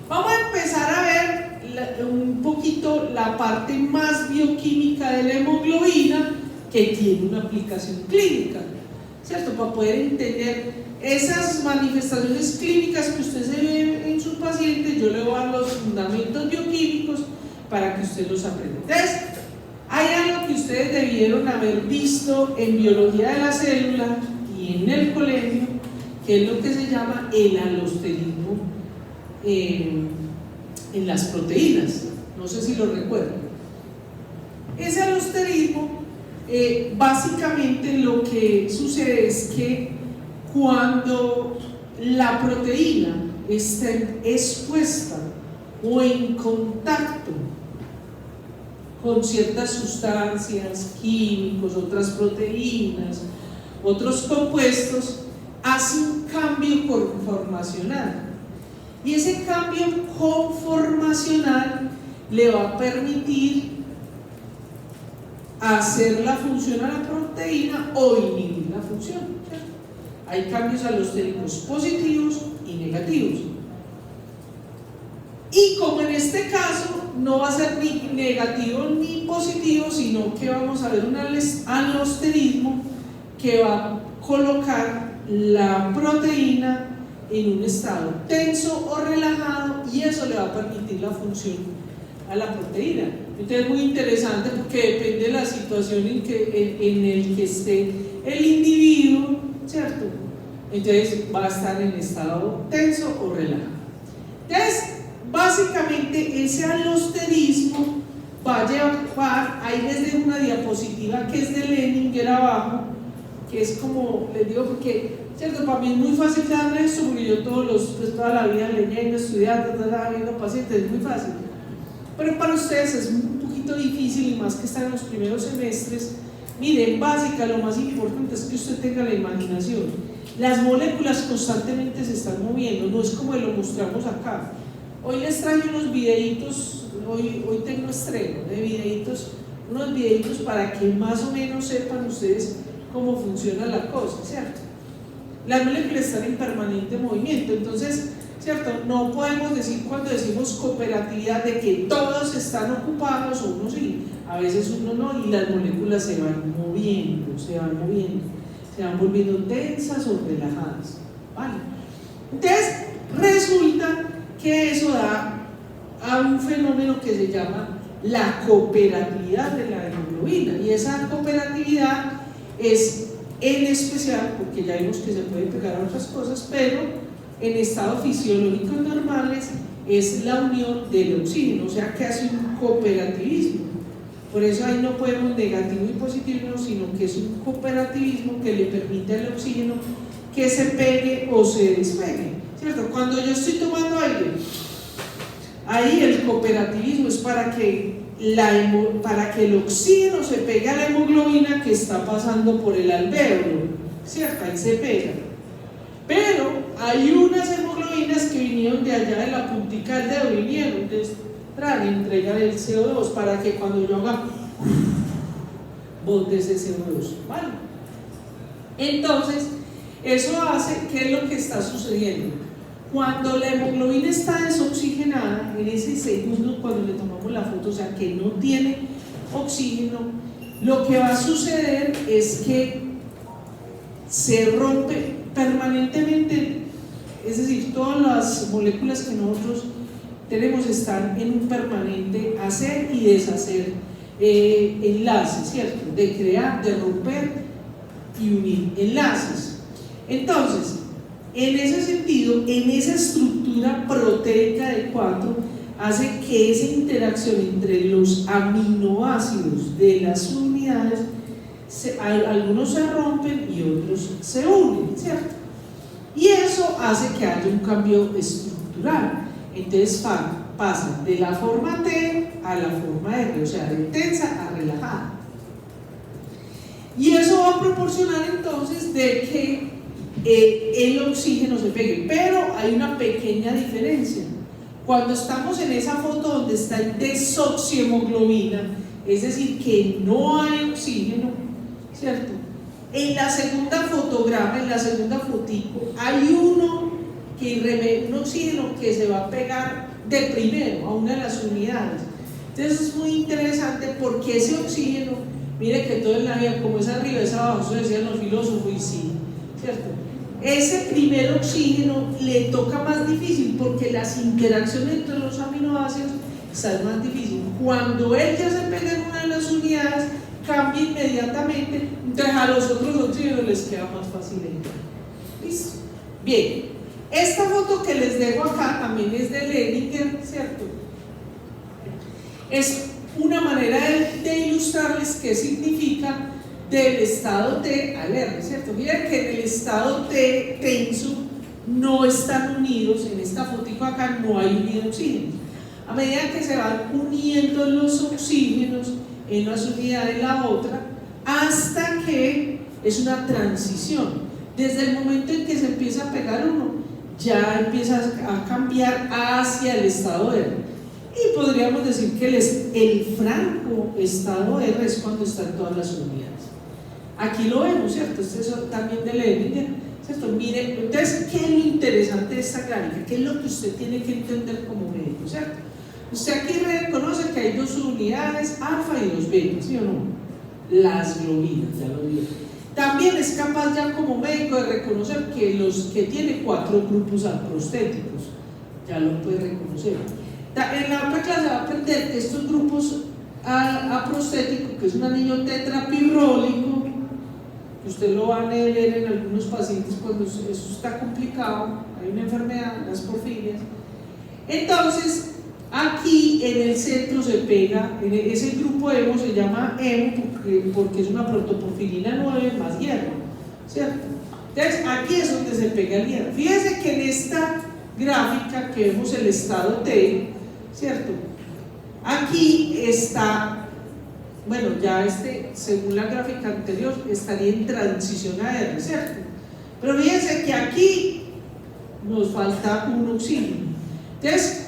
Vamos a empezar a ver un poquito la parte más bioquímica de la hemoglobina que tiene una aplicación clínica, ¿cierto? Para poder entender esas manifestaciones clínicas que usted se ve en su paciente, yo le voy a dar los fundamentos bioquímicos para que usted los aprenda. Entonces, hay algo que ustedes debieron haber visto en biología de la célula y en el colegio, que es lo que se llama el alosterismo en las proteínas. No sé si lo recuerdan. Ese alosterismo, básicamente lo que sucede es que cuando la proteína está expuesta o en contacto con ciertas sustancias, químicos, otras proteínas, otros compuestos, hace un cambio conformacional. Y ese cambio conformacional le va a permitir hacer la función a la proteína o inhibir la función, ¿cierto? Hay cambios alostéricos positivos y negativos. Y como en este caso no va a ser ni negativo ni positivo, sino que vamos a ver un alosterismo que va a colocar la proteína en un estado tenso o relajado, y eso le va a permitir la función a la proteína. Entonces es muy interesante porque depende de la situación en el que esté el individuo, ¿cierto? Entonces va a estar en estado tenso o relajado. Entonces, básicamente ese alosterismo va a llevar, ahí les dejo una diapositiva que es de Leninger abajo, que es como les digo, porque cierto, para mí es muy fácil darle esto, porque yo pues toda la vida leyendo, estudiando, viendo pacientes, es muy fácil, pero para ustedes es un poquito difícil, y más que están en los primeros semestres. Miren, básica, lo más importante es que usted tenga la imaginación. Las moléculas constantemente se están moviendo, no es como lo mostramos acá. Hoy les traigo unos videitos, hoy tengo estreno de videitos, unos videitos para que más o menos sepan ustedes cómo funciona la cosa, ¿cierto? Las moléculas están en permanente movimiento, entonces, ¿cierto? No podemos decir cuando decimos cooperatividad de que todos están ocupados, o uno sí, a veces uno no, y las moléculas se van moviendo, se van volviendo tensas o relajadas, ¿vale? Entonces, resulta que eso da a un fenómeno que se llama la cooperatividad de la hemoglobina, y esa cooperatividad es en especial, porque ya vimos que se puede pegar a otras cosas, pero en estados fisiológicos normales es la unión del oxígeno, o sea que hace un cooperativismo. Por eso ahí no podemos negativo y positivo, sino que es un cooperativismo que le permite al oxígeno que se pegue o se despegue, ¿cierto? Cuando yo estoy tomando aire, ahí el cooperativismo es para que el oxígeno se pegue a la hemoglobina que está pasando por el alvéolo, ¿cierto? Ahí se pega. Pero hay unas hemoglobinas que vinieron de allá de la puntica del dedo, vinieron de entregar el CO2 para que cuando yo haga bote ese CO2, ¿vale? Entonces, eso hace, ¿qué es lo que está sucediendo? Cuando la hemoglobina está desoxigenada, en ese segundo cuando le tomamos la foto, o sea que no tiene oxígeno, lo que va a suceder es que se rompe permanentemente, es decir, todas las moléculas que nosotros tenemos están en un permanente hacer y deshacer enlaces, ¿cierto? De crear, de romper y unir enlaces. Entonces, en ese sentido, en esa estructura proteica de 4, hace que esa interacción entre los aminoácidos de las unidades, algunos se rompen y otros se unen, ¿cierto? Y eso hace que haya un cambio estructural. Entonces pasa de la forma T a la forma R, o sea, de tensa a relajada. Y eso va a proporcionar entonces de que el oxígeno se pegue, pero hay una pequeña diferencia. Cuando estamos en esa foto donde está en desoxiemoglobina, es decir, que no hay oxígeno, ¿cierto? En la segunda fotograma, en la segunda fotico, hay un oxígeno que se va a pegar de primero a una de las unidades. Entonces es muy interesante porque ese oxígeno, mire que todo en la vida, como es arriba, es abajo, eso decían los filósofos, y sí, ¿cierto? Ese primer oxígeno le toca más difícil porque las interacciones entre los aminoácidos están más difíciles. Cuando él ya se pega en una de las unidades, cambia inmediatamente, entonces a los otros oxígenos les queda más fácil entrar. ¿Listo? Bien, esta foto que les dejo acá también es de Leninger, ¿cierto? Es una manera de ilustrarles qué significa del estado T al R, ¿cierto? Miren que en el estado T tenso no están unidos, en esta fotico acá no hay unido oxígenos. A medida que se van uniendo los oxígenos en una unidad de la otra, hasta que es una transición. Desde el momento en que se empieza a pegar uno, ya empieza a cambiar hacia el estado R. Y podríamos decir que el franco estado R es cuando están todas las unidades. Aquí lo vemos, ¿cierto? Este es también de Leninger, ¿cierto? Miren, entonces, ¿qué es lo interesante de esta gráfica? ¿Qué es lo que usted tiene que entender como médico, ¿cierto? Usted aquí reconoce hay dos unidades, alfa y dos beta, ¿sí o no? Las globinas, ya lo dije. También es capaz ya como médico de reconocer que los que tiene 4 grupos prostéticos, ya lo puede reconocer. En la otra clase va a aprender que estos grupos prostéticos, que es un anillo tetrapibrólico, que usted lo va a leer en algunos pacientes cuando eso está complicado, hay una enfermedad, las porfirias. Entonces, aquí en el centro se pega, ese grupo hemo se llama hemo porque es una protoporfirina 9 más hierro, ¿cierto? Entonces, aquí es donde se pega el hierro. Fíjense que en esta gráfica que vemos el estado T, ¿cierto? Aquí está, bueno, ya según la gráfica anterior, estaría en transición a R, ¿cierto? Pero fíjense que aquí nos falta un oxígeno. Entonces,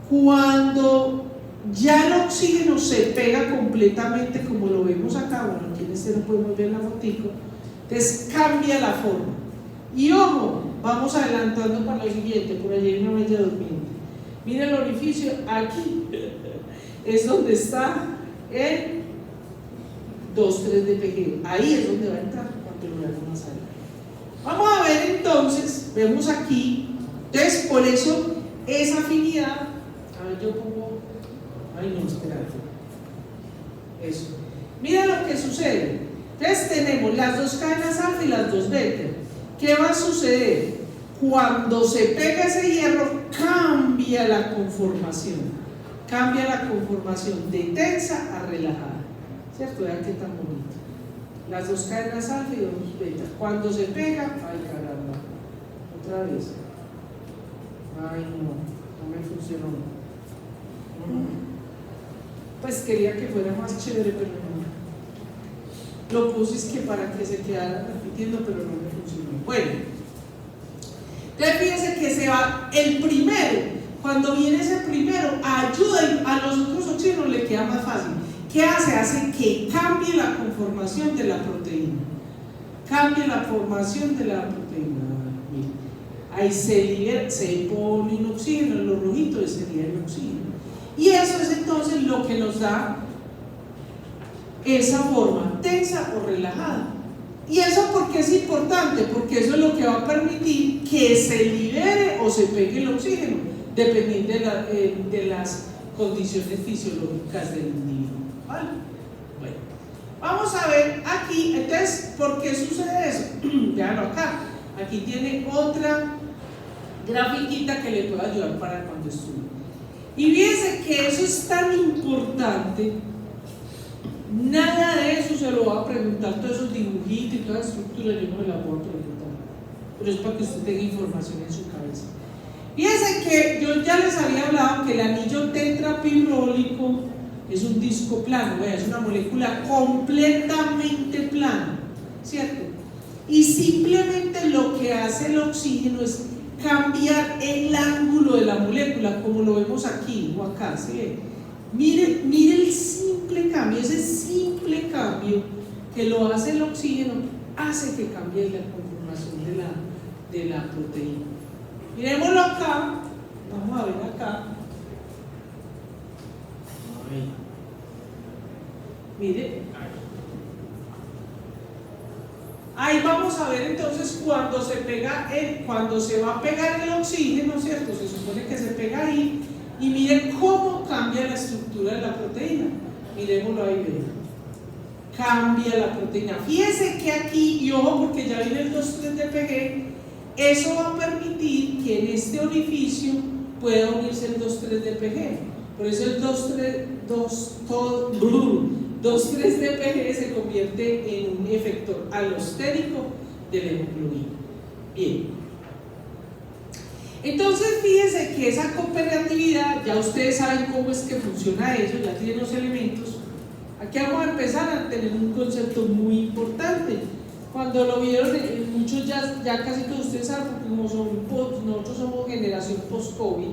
cuando ya el oxígeno se pega completamente, como lo vemos acá, bueno, aquí en este no podemos ver la fotico, entonces cambia la forma. Y ojo, vamos adelantando para lo siguiente, por allí hay una bella durmiente. Miren el orificio, aquí es donde está el 2,3-DPG, ahí es donde va a entrar cuando lo veamos más adelante. Vamos a ver entonces, vemos aquí, entonces por eso esa afinidad, a ver yo pongo, ay no, espérate, eso, mira lo que sucede. Entonces tenemos las dos cadenas alfa y las dos beta. ¿Qué va a suceder? Cuando se pega ese hierro, cambia la conformación de tensa a relajada, ¿cierto? Vean qué tan bonito. Las dos cadenas alfa y dos beta. Cuando se pega, ay caramba, otra vez. Ay no me funcionó. Pues quería que fuera más chévere, pero no. Lo puse es que para que se quedara repitiendo, pero no me funcionó. Bueno, entonces fíjense que se va el primero. Cuando viene ese primero, ayuda a los otros oxígenos, le queda más fácil. ¿Qué hace? Hace que cambie la conformación de la proteína. Cambie la formación de la proteína. Miren, ahí se pone un oxígeno, en lo rojito sería el oxígeno. Y eso es entonces lo que nos da esa forma tensa o relajada. ¿Y eso por qué es importante? Porque eso es lo que va a permitir que se libere o se pegue el oxígeno, dependiendo de las condiciones fisiológicas del individuo. ¿Vale? Bueno, vamos a ver aquí, entonces, ¿por qué sucede eso? Véanlo acá. Aquí tiene otra grafiquita que le puede ayudar para cuando estudie. Y fíjense que eso es tan importante. Nada de eso se lo va a preguntar, todos esos dibujitos y toda la estructura yo no me la voy a preguntar, pero es para que usted tenga información en su cabeza. Fíjense que yo ya les había hablado que el anillo tetrapibrólico es un disco plano, es una molécula completamente plana, ¿cierto? Y simplemente lo que hace el oxígeno es cambiar el ángulo de la molécula, como lo vemos aquí o acá, ¿sí? Mire el simple cambio, ese simple cambio que lo hace el oxígeno hace que cambie la conformación de la proteína. Miremoslo acá, vamos a ver acá. Mire, ahí vamos a ver entonces cuando se va a pegar el oxígeno, ¿cierto? Se supone que se pega ahí. Y miren cómo cambia la estructura de la proteína. Miremoslo ahí, ven. Cambia la proteína. Fíjense que aquí, y ojo porque ya viene el 2,3-DPG, eso va a permitir que en este orificio pueda unirse el 2,3-DPG. Por eso el 2,3-DPG se convierte en un efector alostérico de la hemoglobina. Bien. Entonces fíjense que esa cooperatividad, ya ustedes saben cómo es que funciona eso, ya tienen los elementos. Aquí vamos a empezar a tener un concepto muy importante. Cuando lo vieron, muchos ya casi todos ustedes saben, porque nosotros somos generación post-COVID,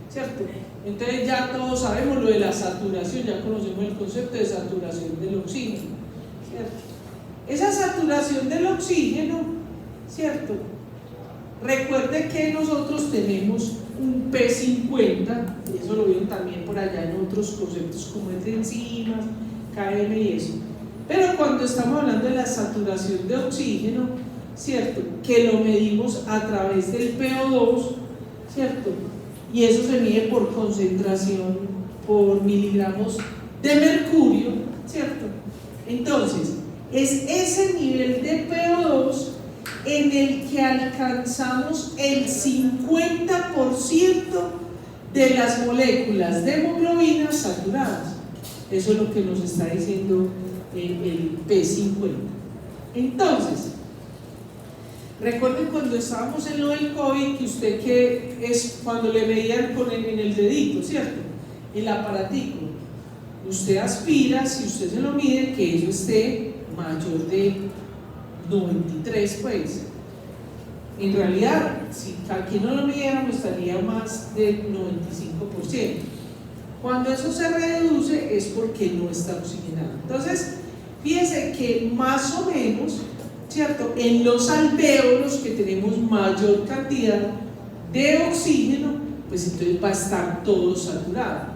¿cierto? Entonces ya todos sabemos lo de la saturación, ya conocemos el concepto de saturación del oxígeno, ¿cierto? Esa saturación del oxígeno, ¿cierto? Recuerde que nosotros tenemos un P50, y eso lo vieron también por allá en otros conceptos como de enzimas, KM y eso. Pero cuando estamos hablando de la saturación de oxígeno, ¿cierto? Que lo medimos a través del PO2, ¿cierto? Y eso se mide por concentración, por miligramos de mercurio, ¿cierto? Entonces, es ese nivel de PO2 en el que alcanzamos el 50% de las moléculas de hemoglobina saturadas. Eso es lo que nos está diciendo el P50. Entonces, recuerden cuando estábamos en lo del COVID, que usted que es cuando le medían en el dedito, ¿cierto? El aparatico. Usted aspira, si usted se lo mide, que eso esté mayor de 93, pues. En realidad, si aquí no lo midiéramos, estaría más del 95%. Cuando eso se reduce es porque no está oxigenado. Entonces, fíjense que más o menos, ¿cierto? En los alvéolos que tenemos mayor cantidad de oxígeno, pues entonces va a estar todo saturado.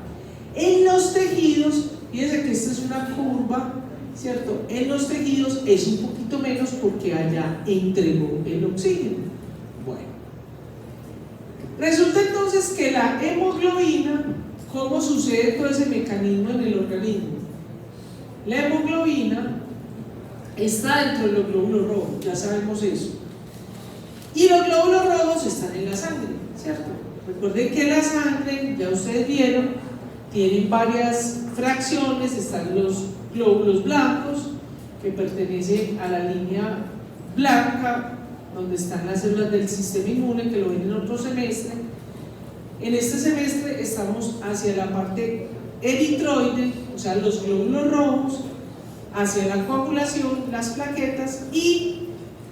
En los tejidos, fíjense que esta es una curva, ¿cierto? En los tejidos es un poquito menos porque allá entregó el oxígeno. Bueno, resulta entonces que la hemoglobina, ¿cómo sucede todo ese mecanismo en el organismo? La hemoglobina está dentro de los glóbulos rojos, ya sabemos eso. Y los glóbulos rojos están en la sangre, ¿cierto? Recuerden que la sangre, ya ustedes vieron, tienen varias fracciones. Están los glóbulos blancos, que pertenecen a la línea blanca, donde están las células del sistema inmune, que lo ven en otro semestre. En este semestre estamos hacia la parte eritroide, o sea, los glóbulos rojos, hacia la coagulación, las plaquetas y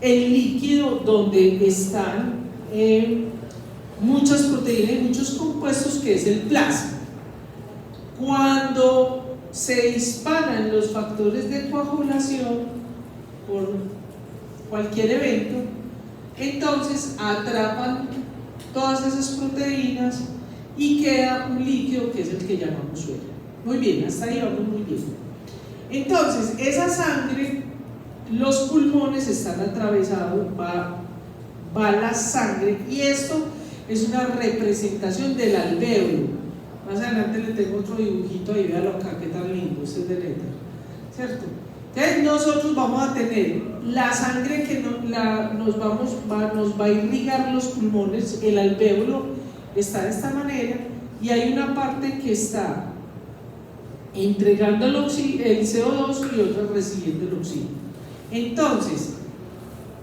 el líquido donde están muchas proteínas y muchos compuestos, que es el plasma. Cuando se disparan los factores de coagulación por cualquier evento, entonces atrapan todas esas proteínas y queda un líquido que es el que llamamos suero. Muy bien, hasta ahí vamos muy bien. Entonces, esa sangre, los pulmones están atravesados, va la sangre, y esto es una representación del alvéolo. Más adelante le tengo otro dibujito ahí, véalo acá, qué tan lindo, este es de letra, ¿cierto? Entonces nosotros vamos a tener la sangre que nos va a irrigar los pulmones, el alvéolo está de esta manera, y hay una parte que está entregando el CO2 y otra recibiendo el oxígeno. Entonces,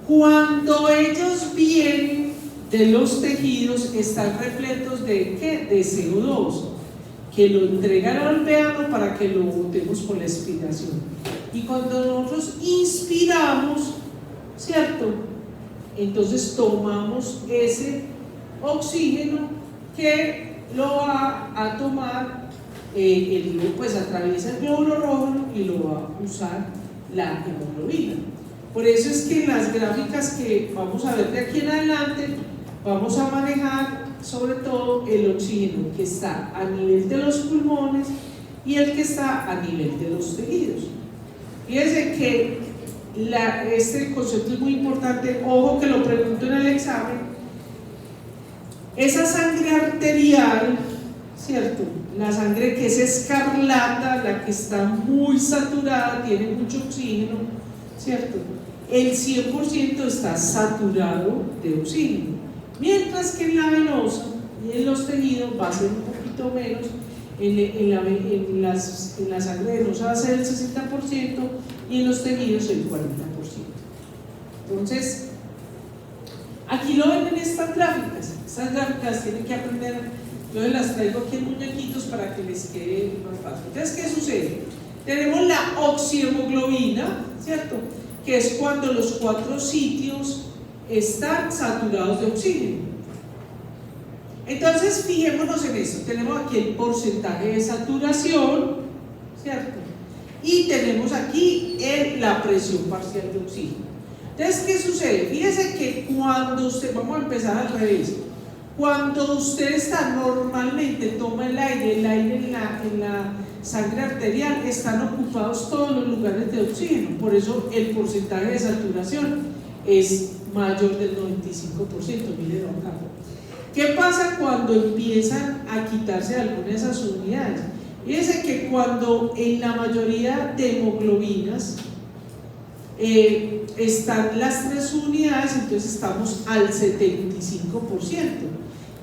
cuando ellos vienen de los tejidos, están repletos de ¿qué? De CO2, que lo entregan al alvéolo para que lo botemos por la expiración. Y cuando nosotros inspiramos, ¿cierto? Entonces tomamos ese oxígeno que lo va a tomar, pues atraviesa el glóbulo rojo y lo va a usar la hemoglobina. Por eso es que en las gráficas que vamos a ver de aquí en adelante, vamos a manejar sobre todo el oxígeno que está a nivel de los pulmones y el que está a nivel de los tejidos. Fíjense que este concepto es muy importante, ojo que lo pregunto en el examen. Esa sangre arterial, ¿cierto? La sangre que es escarlata, la que está muy saturada, tiene mucho oxígeno, ¿cierto? El 100% está saturado de oxígeno, mientras que en la venosa y en los tejidos va a ser un poquito menos. En la sangre venosa va a ser el 60% y en los tejidos el 40%. Entonces, aquí lo ven en estas gráficas. Estas gráficas tienen que aprender, yo las traigo aquí en muñequitos para que les quede más fácil. Entonces, ¿qué sucede? Tenemos la oxihemoglobina, ¿cierto? Que es cuando los 4 sitios están saturados de oxígeno. Entonces, fijémonos en esto. Tenemos aquí el porcentaje de saturación, ¿cierto? Y tenemos aquí la presión parcial de oxígeno. Entonces, ¿qué sucede? Fíjese que cuando usted, vamos a empezar al revés, Cuando usted está normalmente, toma el aire en la sangre arterial, están ocupados todos los lugares de oxígeno, por eso el porcentaje de saturación es mayor del 95%, mírenlo acá. ¿Qué pasa cuando empiezan a quitarse algunas de esas unidades? Fíjense que cuando en la mayoría de hemoglobinas están las 3 unidades, entonces estamos al 75%.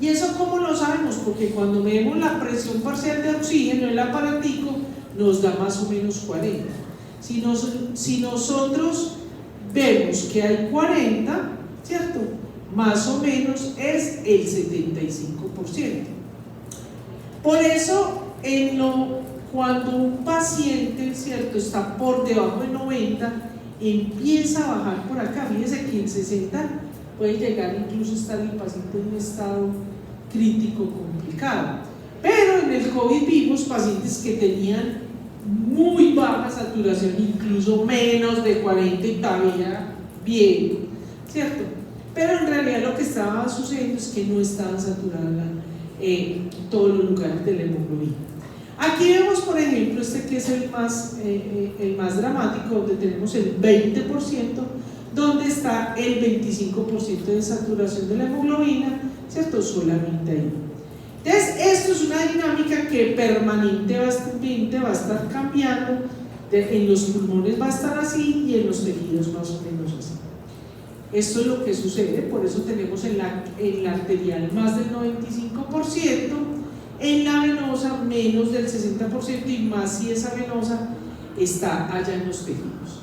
¿Y eso cómo lo sabemos? Porque cuando vemos la presión parcial de oxígeno en el aparatico nos da más o menos 40. Si nosotros vemos que hay 40, ¿cierto? Más o menos es el 75%. Por eso, cuando un paciente, ¿cierto?, está por debajo de 90, empieza a bajar por acá. Fíjense que en 60 puede llegar incluso a estar el paciente en un estado crítico complicado. Pero en el COVID vimos pacientes que tenían muy baja saturación, incluso menos de 40 y todavía bien, ¿cierto? Pero en realidad lo que estaba sucediendo es que no estaban saturadas todos los lugares de la hemoglobina. Aquí vemos, por ejemplo, que es el más dramático, donde tenemos el 20%, donde está el 25% de saturación de la hemoglobina, ¿cierto? Solamente ahí. Entonces, esto es una dinámica que permanentemente va a estar cambiando. En los pulmones va a estar así y en los tejidos más o menos así. Esto es lo que sucede, por eso tenemos en la arterial más del 95%, en la venosa menos del 60% y más si esa venosa está allá en los tejidos.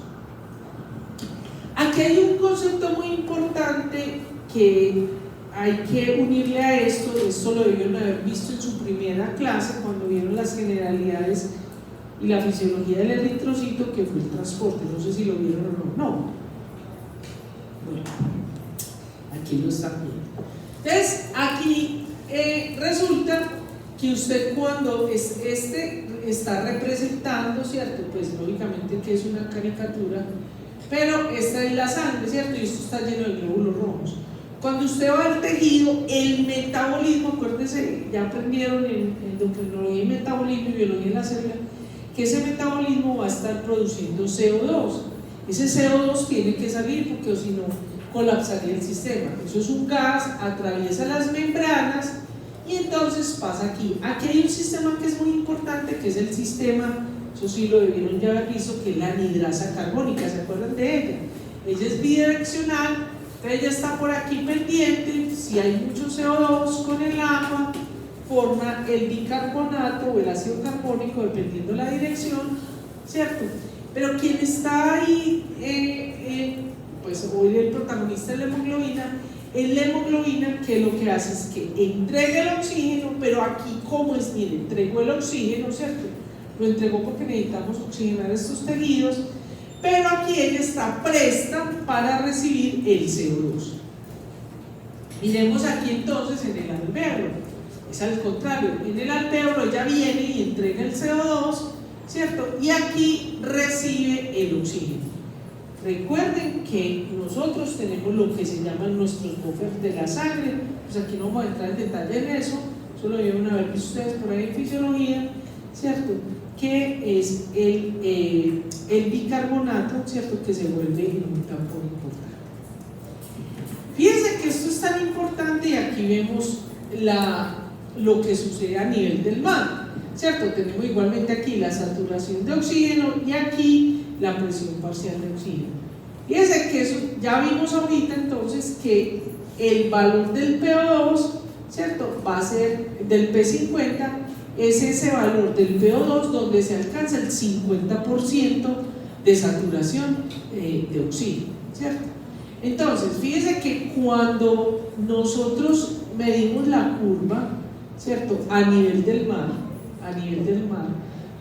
Aquí hay un concepto muy importante que hay que unirle a esto lo debieron haber visto en su primera clase cuando vieron las generalidades y la fisiología del eritrocito, que fue el transporte. No sé si lo vieron o no. Bueno, aquí lo están viendo. Entonces, aquí resulta que usted cuando está representando, ¿cierto? Pues lógicamente que es una caricatura, pero esta es la sangre, ¿cierto? Y esto está lleno de glóbulos rojos. Cuando usted va al tejido, el metabolismo, acuérdense, ya aprendieron en endocrinología y metabolismo y biología de la célula, que ese metabolismo va a estar produciendo CO2. Ese CO2 tiene que salir porque si no colapsaría el sistema. Eso es un gas, atraviesa las membranas y entonces pasa aquí. Aquí hay un sistema que es muy importante, que es el sistema, eso sí lo debieron ya haber visto, que es la anhidrasa carbónica. ¿Se acuerdan de ella? Ella es bidireccional, ella está por aquí pendiente. Si hay mucho CO2 con el agua, forma el bicarbonato o el ácido carbónico, dependiendo de la dirección, ¿cierto? Pero quien está ahí, pues hoy el protagonista de la hemoglobina, es la hemoglobina, que lo que hace es que entrega el oxígeno, pero aquí, ¿cómo es? Mire, entregó el oxígeno, ¿cierto? Lo entregó porque necesitamos oxigenar estos tejidos, pero aquí ella está presta para recibir el CO2. Miremos aquí entonces en el alvéolo, es al contrario, en el alvéolo ella viene y entrega el CO2, ¿cierto? Y aquí recibe el oxígeno. Recuerden que nosotros tenemos lo que se llaman nuestros buffers de la sangre, pues aquí no vamos a entrar en detalle en eso, solo deben haber visto ustedes por ahí en fisiología, ¿cierto? Que es el bicarbonato, ¿cierto? Que se vuelve en un campo importante. Fíjense que esto es tan importante y aquí vemos lo que sucede a nivel del mar, ¿cierto? Tenemos igualmente aquí la saturación de oxígeno y aquí la presión parcial de oxígeno. Fíjense que eso ya vimos ahorita entonces que el valor del PO2, ¿cierto? Va a ser del P50, es ese valor del PO2 donde se alcanza el 50% de saturación de oxígeno, ¿cierto? Entonces, fíjense que cuando nosotros medimos la curva, ¿cierto? A nivel del mar,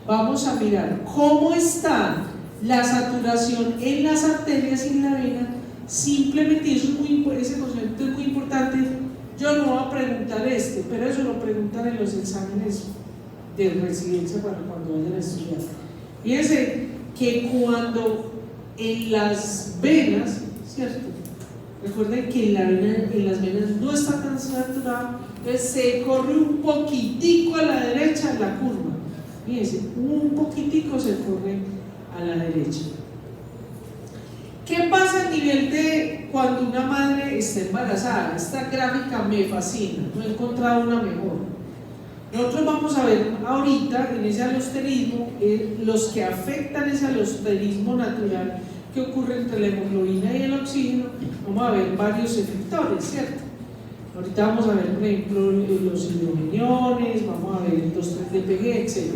vamos a mirar cómo está la saturación en las arterias y en la vena. Simplemente, ese concepto es muy importante. Yo no voy a preguntar pero eso lo preguntan en los exámenes de residencia cuando vayan a estudiar. Fíjense que cuando en las venas, ¿cierto? Recuerden que en las venas no está tan saturado, entonces se corre un poquitico a la derecha la curva. Fíjense, un poquitico se corre a la derecha. ¿Qué pasa a nivel de cuando una madre está embarazada? Esta gráfica me fascina, no he encontrado una mejor. Nosotros vamos a ver ahorita en ese alosterismo, los que afectan ese alosterismo natural que ocurre entre la hemoglobina y el oxígeno. Vamos a ver varios efectores, ¿cierto? Ahorita vamos a ver, por ejemplo, los hidrogeniones, vamos a ver el 2,3-DPG, etc.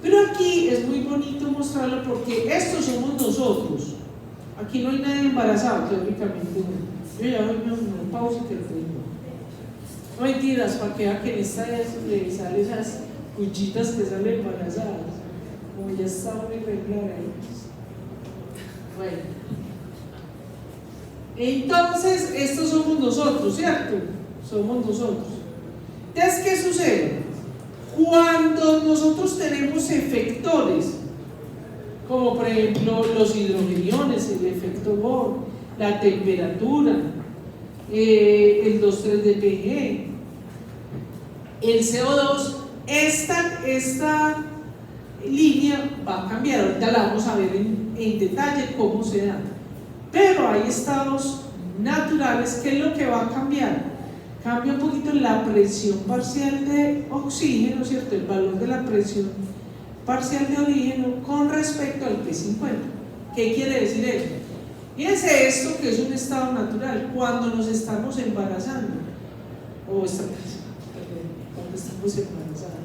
Pero aquí es muy bonito mostrarlo porque estos somos nosotros. Aquí no hay nadie embarazado, teóricamente no. Yo ya voy a una pausa que lo tengo. No mentiras, para que vean que en esta le salen esas cuchitas que salen embarazadas. Como ya está muy regular ahí. Bueno. Entonces, estos somos nosotros, ¿cierto? Somos nosotros. Entonces, ¿qué sucede? Cuando nosotros tenemos efectores, como por ejemplo los hidrogeniones, el efecto Bohr, la temperatura, el 2,3-DPG, el CO2, esta línea va a cambiar. Ahorita la vamos a ver en detalle cómo se da. Pero hay estados naturales. ¿Qué es lo que va a cambiar? Cambia un poquito la presión parcial de oxígeno, ¿cierto? El valor de la presión parcial de oxígeno con respecto al P50. ¿Qué quiere decir eso? Fíjense esto que es un estado natural cuando nos estamos embarazando cuando estamos embarazadas.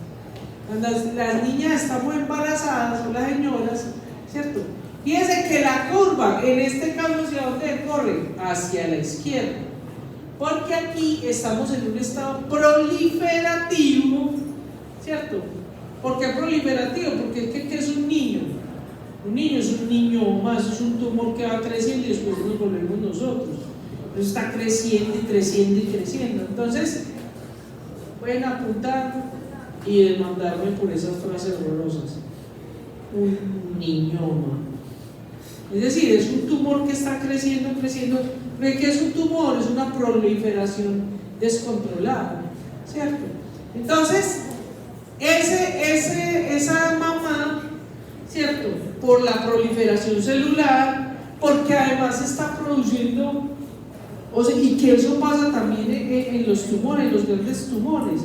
Cuando las niñas estamos embarazadas o las señoras, ¿cierto? Fíjense que la curva en este caso hacia dónde corre, hacia la izquierda, porque aquí estamos en un estado proliferativo, ¿cierto? ¿Por qué proliferativo? Porque ¿qué es un niño? Un niño es un niño más, es un tumor que va creciendo y después nos volvemos nosotros. Entonces está creciendo y creciendo y creciendo. Entonces, pueden apuntar y demandarme por esas frases horrorosas. Un niñoma. Es decir, es un tumor que está creciendo, creciendo. ¿Pero qué es un tumor? Es una proliferación descontrolada, ¿cierto? Entonces, esa mamá, ¿cierto? Por la proliferación celular, porque además está produciendo, y que eso pasa también en los tumores, los grandes tumores.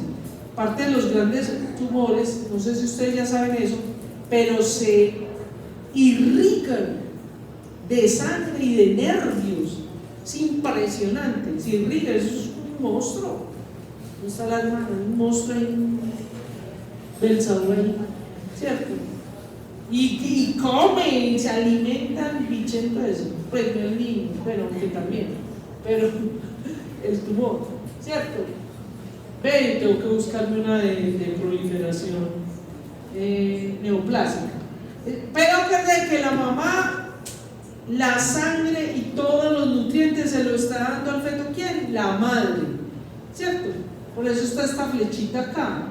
Parte de los grandes tumores, no sé si ustedes ya saben eso, pero se irrigan de sangre y de nervios. Es impresionante, se irrigan, eso es un monstruo. No está la hermana, un monstruo ahí, pensador ahí, ¿cierto? Y comen, se alimentan bichento de eso. Pues no el niño, pero que también, pero el tumor, ¿cierto? Ven, tengo que buscarme una de proliferación neoplásica. Pero que la mamá, la sangre y todos los nutrientes se lo está dando al feto. ¿Quién? La madre, ¿cierto? Por eso está esta flechita acá.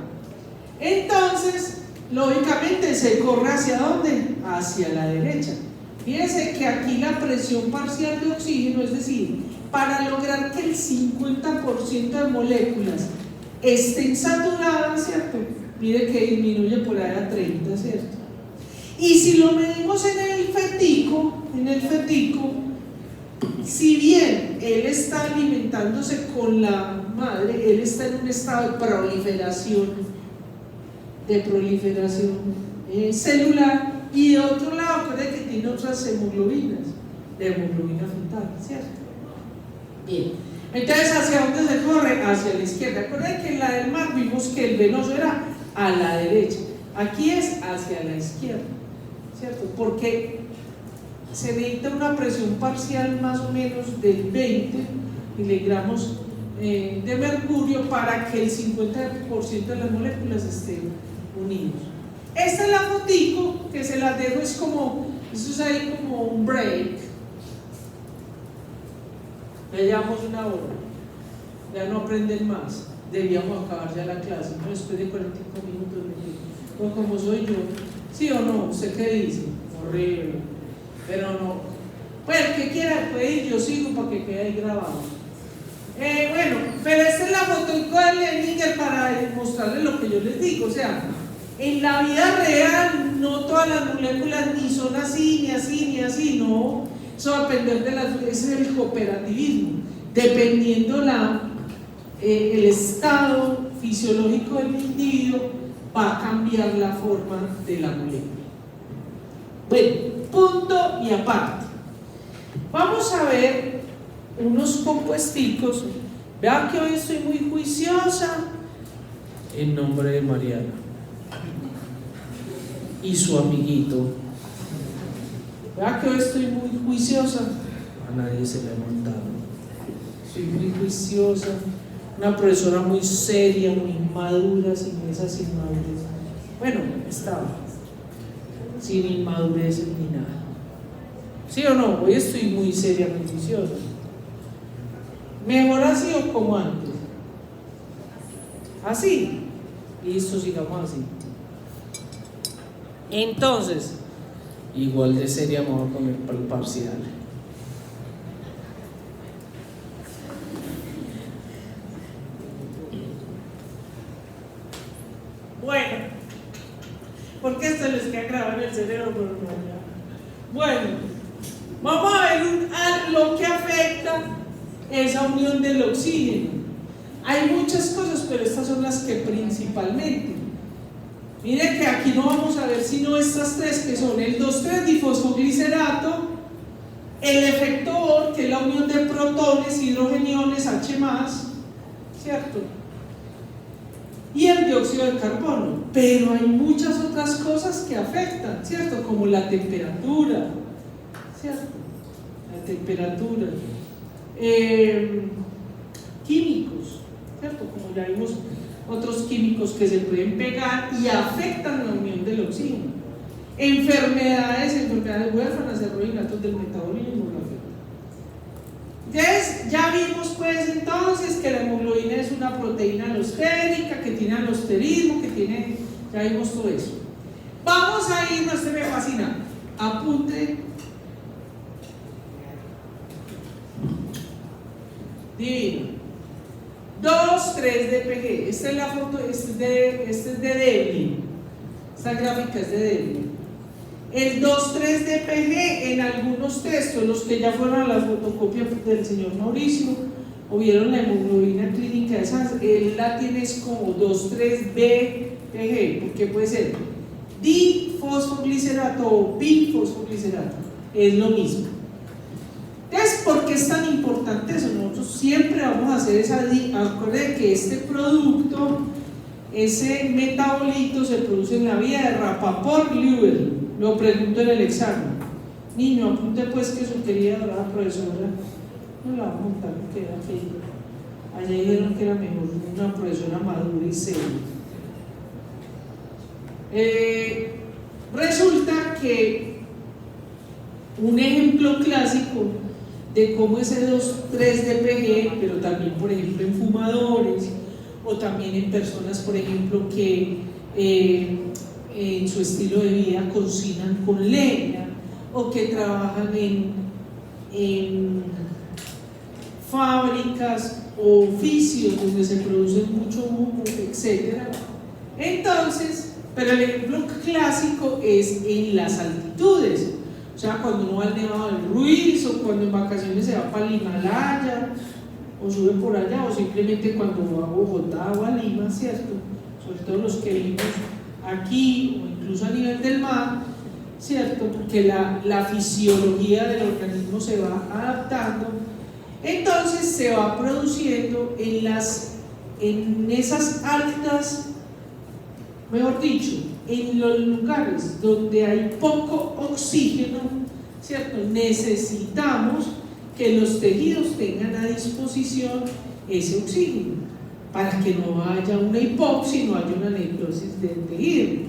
Entonces, lógicamente se corre ¿hacia dónde? Hacia la derecha. Fíjense que aquí la presión parcial de oxígeno, es decir, para lograr que el 50% de moléculas estén saturadas, ¿cierto? Mire que disminuye por ahí a 30, ¿cierto? Y si lo medimos en el fetico, si bien él está alimentándose con la madre, él está en un estado de proliferación celular, y de otro lado, cree que tiene otras hemoglobinas, de hemoglobina fetal, ¿cierto? Bien, entonces ¿hacia dónde se corre? Hacia la izquierda. Recuerden que en la del mar vimos que el venoso era a la derecha, aquí es hacia la izquierda, ¿cierto? Porque se necesita una presión parcial más o menos del 20 miligramos de mercurio para que el 50% de las moléculas estén unidos. Esta es la fotico que se las dejo, es como, eso es ahí como un break. Ya llevamos una hora, ya no aprenden más, debíamos acabar ya la clase, ¿no? Después de 45 minutos, o como soy yo, ¿sí o no? ¿Usted qué dice? Horrible, pero no. Bueno, el que quiera puede ir, yo sigo para que quede ahí grabado. Bueno, pero esta es la foto de Níger para mostrarles lo que yo les digo. O sea, en la vida real no todas las moléculas ni son así, ni así, ni así, no. Eso va a depender de ese es el cooperativismo. Dependiendo el estado fisiológico del individuo, va a cambiar la forma de la molécula. Bueno, punto y aparte. Vamos a ver unos compuesticos. Vean que hoy estoy muy juiciosa. En nombre de Mariana y su amiguito. Vean que hoy estoy muy juiciosa. A nadie se le ha montado. Soy muy juiciosa. Una profesora muy seria, muy madura, sin esas inmadurez. Bueno, estaba sin inmadurez ni nada. ¿Sí o no? Hoy estoy muy seria, muy juiciosa. ¿Mejor así o como antes? Así. Listo, sigamos así. Entonces, igual de seria vamos a poner para el parcial. Bueno, porque esto les queda grabado en el cerebro, pero no ya. Bueno, vamos a ver lo que afecta esa unión del oxígeno. Hay muchas cosas, pero estas son las que principalmente. Miren que aquí no vamos a ver sino estas tres, que son el 2,3-difosfoglicerato, el efecto Bohr, que es la unión de protones, hidrogeniones, H+, ¿cierto? Y el dióxido de carbono. Pero hay muchas otras cosas que afectan, ¿cierto? Como la temperatura, ¿cierto? La temperatura. Químicos, ¿cierto? Como ya vimos, otros químicos que se pueden pegar y afectan la unión del oxígeno. Enfermedades huérfanas, carbohidratos del metabolismo lo afectan. Entonces, ya vimos pues entonces que la hemoglobina es una proteína alostérica, que tiene alosterismo, que tiene, ya vimos todo eso. Vamos a irnos, este me fascina, apunte. Divino. 2,3-DPG. Esta es la foto, este es de Devlin. Esta gráfica es de Devlin. El 2,3-DPG en algunos textos, los que ya fueron a la fotocopia del señor Mauricio o vieron la hemoglobina clínica de esas, él la tiene como 2,3-BPG, porque puede ser difosfoglicerato o bifosfoglicerato, es lo mismo. Entonces, ¿por qué es tan importante eso? Nosotros siempre vamos a hacer esa. Acuérdense que este producto, ese metabolito, se produce en la vía de Rapaport-Lübel. Lo pregunto en el examen. Niño, apunte pues que su querida dorada profesora no la va a montar porque era aquello. Allá dijeron que era mejor una profesora madura y seria. Resulta que un ejemplo clásico de cómo ese 2,3-DPG, pero también por ejemplo en fumadores o también en personas por ejemplo que en su estilo de vida cocinan con leña o que trabajan en fábricas o oficios donde se produce mucho humo, etc. Entonces, pero el ejemplo clásico es en las altitudes. O sea, cuando uno va al Nevado del Ruiz o cuando en vacaciones se va para el Himalaya o sube por allá o simplemente cuando va a Bogotá o a Lima, ¿cierto? Sobre todo los que vivimos aquí o incluso a nivel del mar, ¿cierto? Porque la fisiología del organismo se va adaptando, entonces se va produciendo en esas altas, mejor dicho, en los lugares donde hay poco oxígeno, ¿cierto? Necesitamos que los tejidos tengan a disposición ese oxígeno para que no haya una hipoxia y no haya una necrosis del tejido.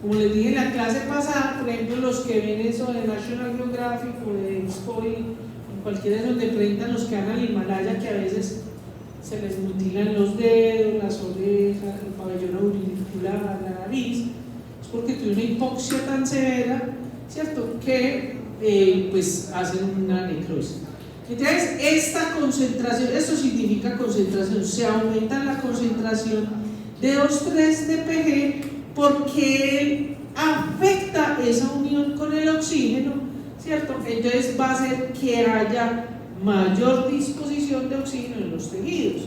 Como les dije en la clase pasada, por ejemplo, los que ven eso de National Geographic o de Discovery, en cualquiera de donde presentan los que van al Himalaya, que a veces se les mutilan los dedos, las orejas, el pabellón auricular, la nariz, es porque tiene una hipoxia tan severa ¿cierto? Que pues hacen una necrosis. Entonces, esta concentración, esto significa concentración, se aumenta la concentración de 2,3-DPG porque él afecta esa unión con el oxígeno, ¿cierto? Entonces va a hacer que haya mayor disposición de oxígeno en los tejidos.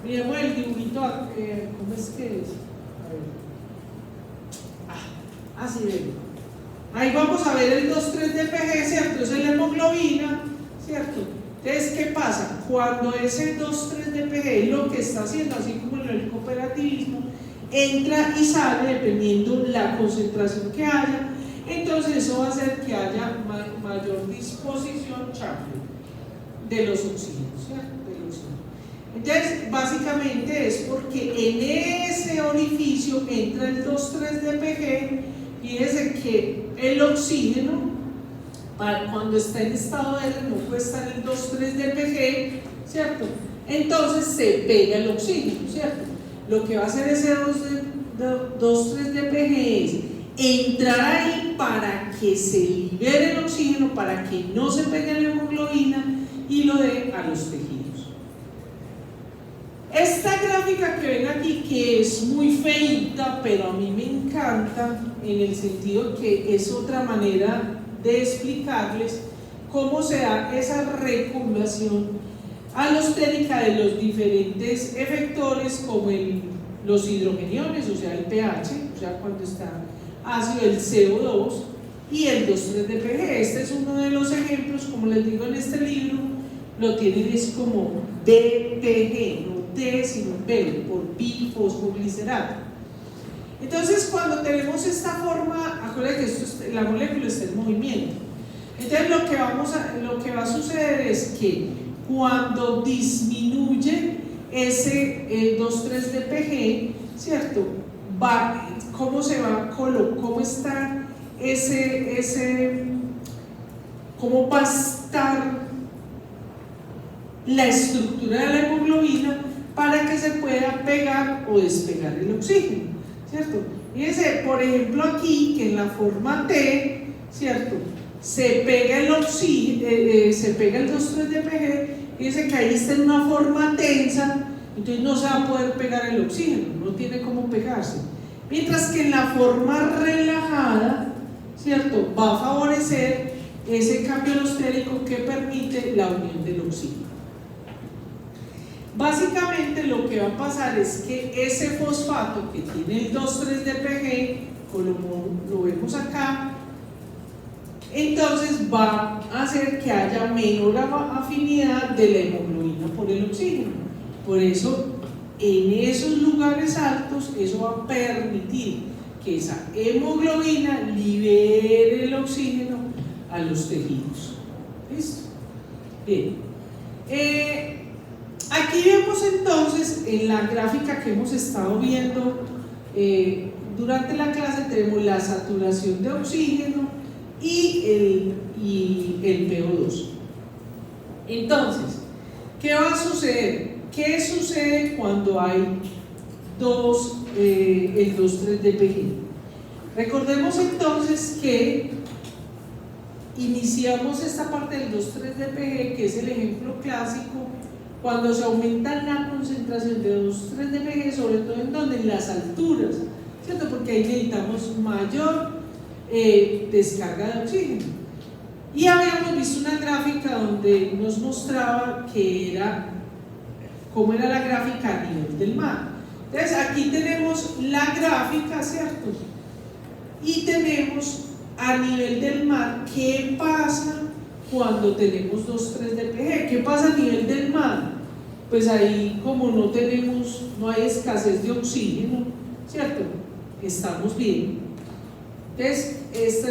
Miremos el dibujito, ¿cómo es que es? A ver. Así ven. Ahí vamos a ver el 2,3-DPG, ¿cierto? Es la hemoglobina, ¿cierto? Entonces, ¿qué pasa? Cuando ese 2,3-DPG lo que está haciendo, así como en el cooperativismo, entra y sale dependiendo la concentración que haya, entonces eso va a hacer que haya mayor disposición de los oxígenos, ¿cierto? De los oxígenos. Entonces, básicamente es porque en ese orificio entra el 2,3-DPG. Fíjense que el oxígeno, cuando está en estado de no puede estar en 2,3-DPG, ¿cierto? Entonces se pega el oxígeno, ¿cierto? Lo que va a hacer ese 2,3-DPG es entrar ahí para que se libere el oxígeno, para que no se pegue la hemoglobina y lo dé a los tejidos. Esta gráfica que ven aquí, que es muy feita, pero a mí me encanta en el sentido que es otra manera de explicarles cómo se da esa regulación alostérica de los diferentes efectores, como los hidrogeniones, o sea el pH, o sea cuando está ácido el CO2, y el 2,3-DPG. Este es uno de los ejemplos, como les digo en este libro, lo tienen es como BPG, no D sino B, por bifosfoglicerato. Entonces, cuando tenemos esta forma, acuérdense que la molécula está en movimiento. Entonces, lo que va a suceder es que cuando disminuye ese 2,3-DPG, ¿cierto? ¿Cómo está cómo va a estar la estructura de la hemoglobina para que se pueda pegar o despegar el oxígeno, ¿cierto? Fíjense, por ejemplo, aquí que en la forma T, ¿cierto? Se pega el oxígeno, se pega el 2,3-DPG, fíjense que ahí está en una forma tensa, entonces no se va a poder pegar el oxígeno, no tiene cómo pegarse. Mientras que en la forma relajada, ¿cierto? Va a favorecer ese cambio alostérico que permite la unión del oxígeno. Básicamente lo que va a pasar es que ese fosfato que tiene el 2,3-DPG, como lo vemos acá, entonces va a hacer que haya menor afinidad de la hemoglobina por el oxígeno. Por eso, en esos lugares altos, eso va a permitir que esa hemoglobina libere el oxígeno a los tejidos. ¿Listo? Bien. Aquí vemos entonces en la gráfica que hemos estado viendo durante la clase, tenemos la saturación de oxígeno y el PO2. Entonces, ¿qué va a suceder? ¿Qué sucede cuando hay el 2,3-DPG? Recordemos entonces que iniciamos esta parte del 2,3-DPG, que es el ejemplo clásico, cuando se aumenta la concentración de 2,3-DPG, sobre todo en las alturas, ¿cierto? Porque ahí necesitamos mayor descarga de oxígeno. Y habíamos visto una gráfica donde nos mostraba cómo era la gráfica a nivel del mar. Entonces aquí tenemos la gráfica, ¿cierto? Y tenemos a nivel del mar qué pasa cuando tenemos 2,3-DPG. ¿Qué pasa a nivel del mar? Pues ahí, como no hay escasez de oxígeno, ¿cierto? Estamos bien. Entonces, esto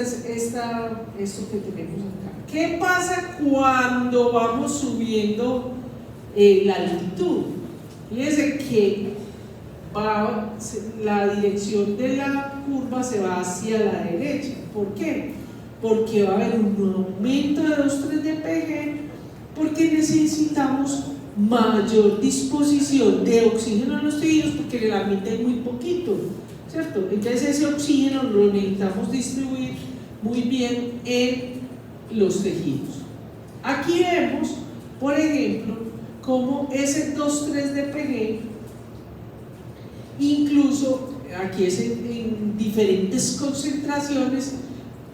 que tenemos acá. ¿Qué pasa cuando vamos subiendo la altitud? Fíjense que la dirección de la curva se va hacia la derecha. ¿Por qué? Porque va a haber un aumento de 2,3-DPG, porque necesitamos mayor disposición de oxígeno en los tejidos, porque en el ambiente hay muy poquito, ¿cierto? Entonces ese oxígeno lo necesitamos distribuir muy bien en los tejidos. Aquí vemos, por ejemplo, cómo ese 2,3-DPG, incluso aquí es en diferentes concentraciones,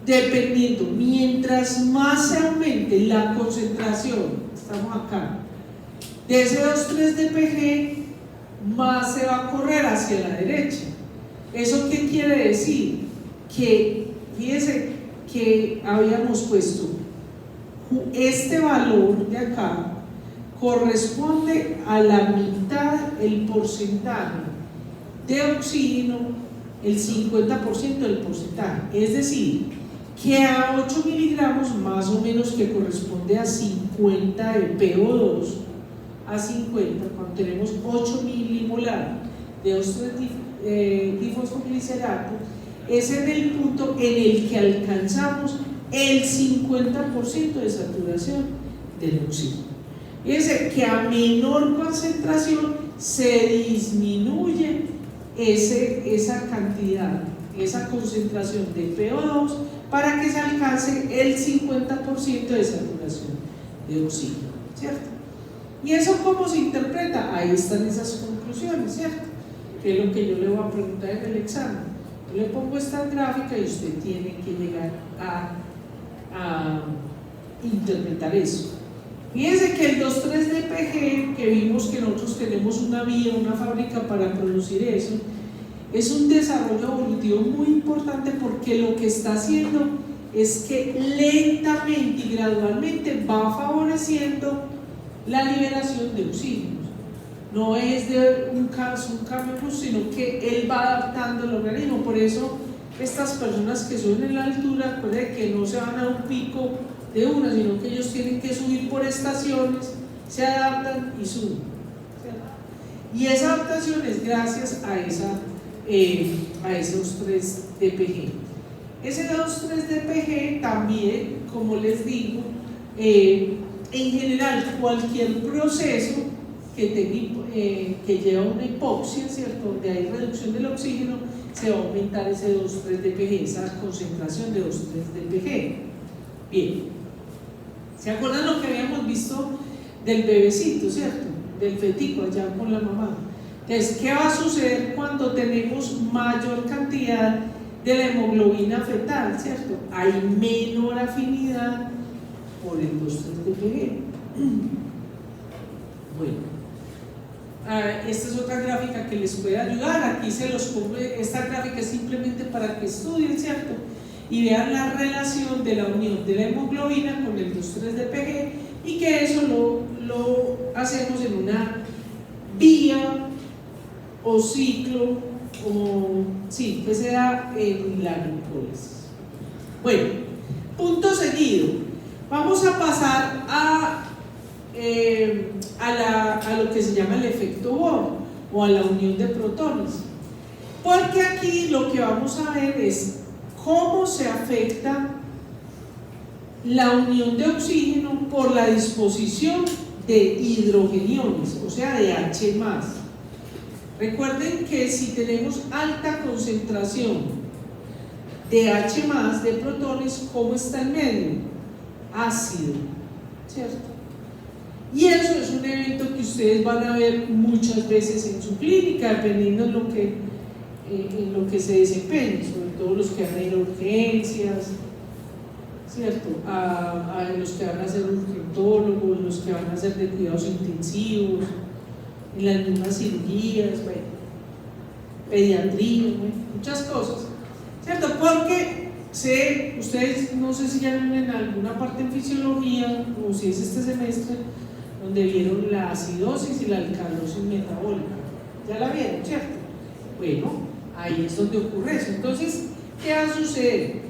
dependiendo, mientras más se aumente la concentración, estamos acá, de ese 2,3-DPG, más se va a correr hacia la derecha. ¿Eso qué quiere decir? Que, fíjense que habíamos puesto este valor de acá corresponde a la mitad, el porcentaje de oxígeno, el 50% del porcentaje, es decir, que a 8 miligramos más o menos, que corresponde a 50 de PO2, a 50, cuando tenemos 8 milimolar de 2,3-difosfoglicerato, es en el punto en el que alcanzamos el 50% de saturación del oxígeno. Fíjense que a menor concentración se disminuye esa cantidad, esa concentración de PO2, para que se alcance el 50% de saturación de oxígeno, ¿cierto? ¿Y eso cómo se interpreta? Ahí están esas conclusiones, ¿cierto? Que es lo que yo le voy a preguntar en el examen. Yo le pongo esta gráfica y usted tiene que llegar a interpretar eso. Fíjense que el 2,3-DPG, que vimos que nosotros tenemos una vía, una fábrica para producir eso, es un desarrollo evolutivo muy importante, porque lo que está haciendo es que lentamente y gradualmente va favoreciendo la liberación de oxígeno. No es de un cambio brusco, sino que él va adaptando el organismo. Por eso estas personas que suben en la altura, puede que no se van a un pico de una, sino que ellos tienen que subir por estaciones, se adaptan y suben, ¿cierto? Y esa adaptación es gracias a esos 3-DPG. Ese 2,3-DPG también, como les digo, en general cualquier proceso que lleva una hipoxia, ¿cierto?, donde hay reducción del oxígeno, se va a aumentar ese 2,3-DPG, esa concentración de 2,3-DPG. Bien, ¿se acuerdan lo que habíamos visto del bebecito, ¿cierto?, del fetico allá con la mamá? Entonces, ¿qué va a suceder cuando tenemos mayor cantidad de la hemoglobina fetal, ¿cierto? Hay menor afinidad por el 2,3-DPG. Bueno, esta es otra gráfica que les puede ayudar. Aquí se los pongo. Esta gráfica es simplemente para que estudien, ¿cierto?, y vean la relación de la unión de la hemoglobina con el 2,3-DPG, y que eso lo hacemos en una vía o ciclo, sí, que se da en la glucólisis. Bueno, punto seguido, vamos a pasar a lo que se llama el efecto Bohr, o a la unión de protones, porque aquí lo que vamos a ver es cómo se afecta la unión de oxígeno por la disposición de hidrogeniones, o sea, de H+. Recuerden que si tenemos alta concentración de H+, de protones, ¿cómo está en medio? Ácido, ¿cierto? Y eso es un evento que ustedes van a ver muchas veces en su clínica, dependiendo en lo que se desempeñe, sobre todo los que van a ir a urgencias, ¿cierto? A los que van a ser urgentólogos, los que van a ser de cuidados intensivos, en las mismas cirugías, bueno, pediatría, bueno, muchas cosas, ¿cierto? Porque ustedes no sé si ya ven en alguna parte en fisiología, o si es este semestre, donde vieron la acidosis y la alcalosis metabólica. ¿Ya la vieron, cierto? Bueno, ahí es donde ocurre eso. Entonces, ¿qué va a suceder?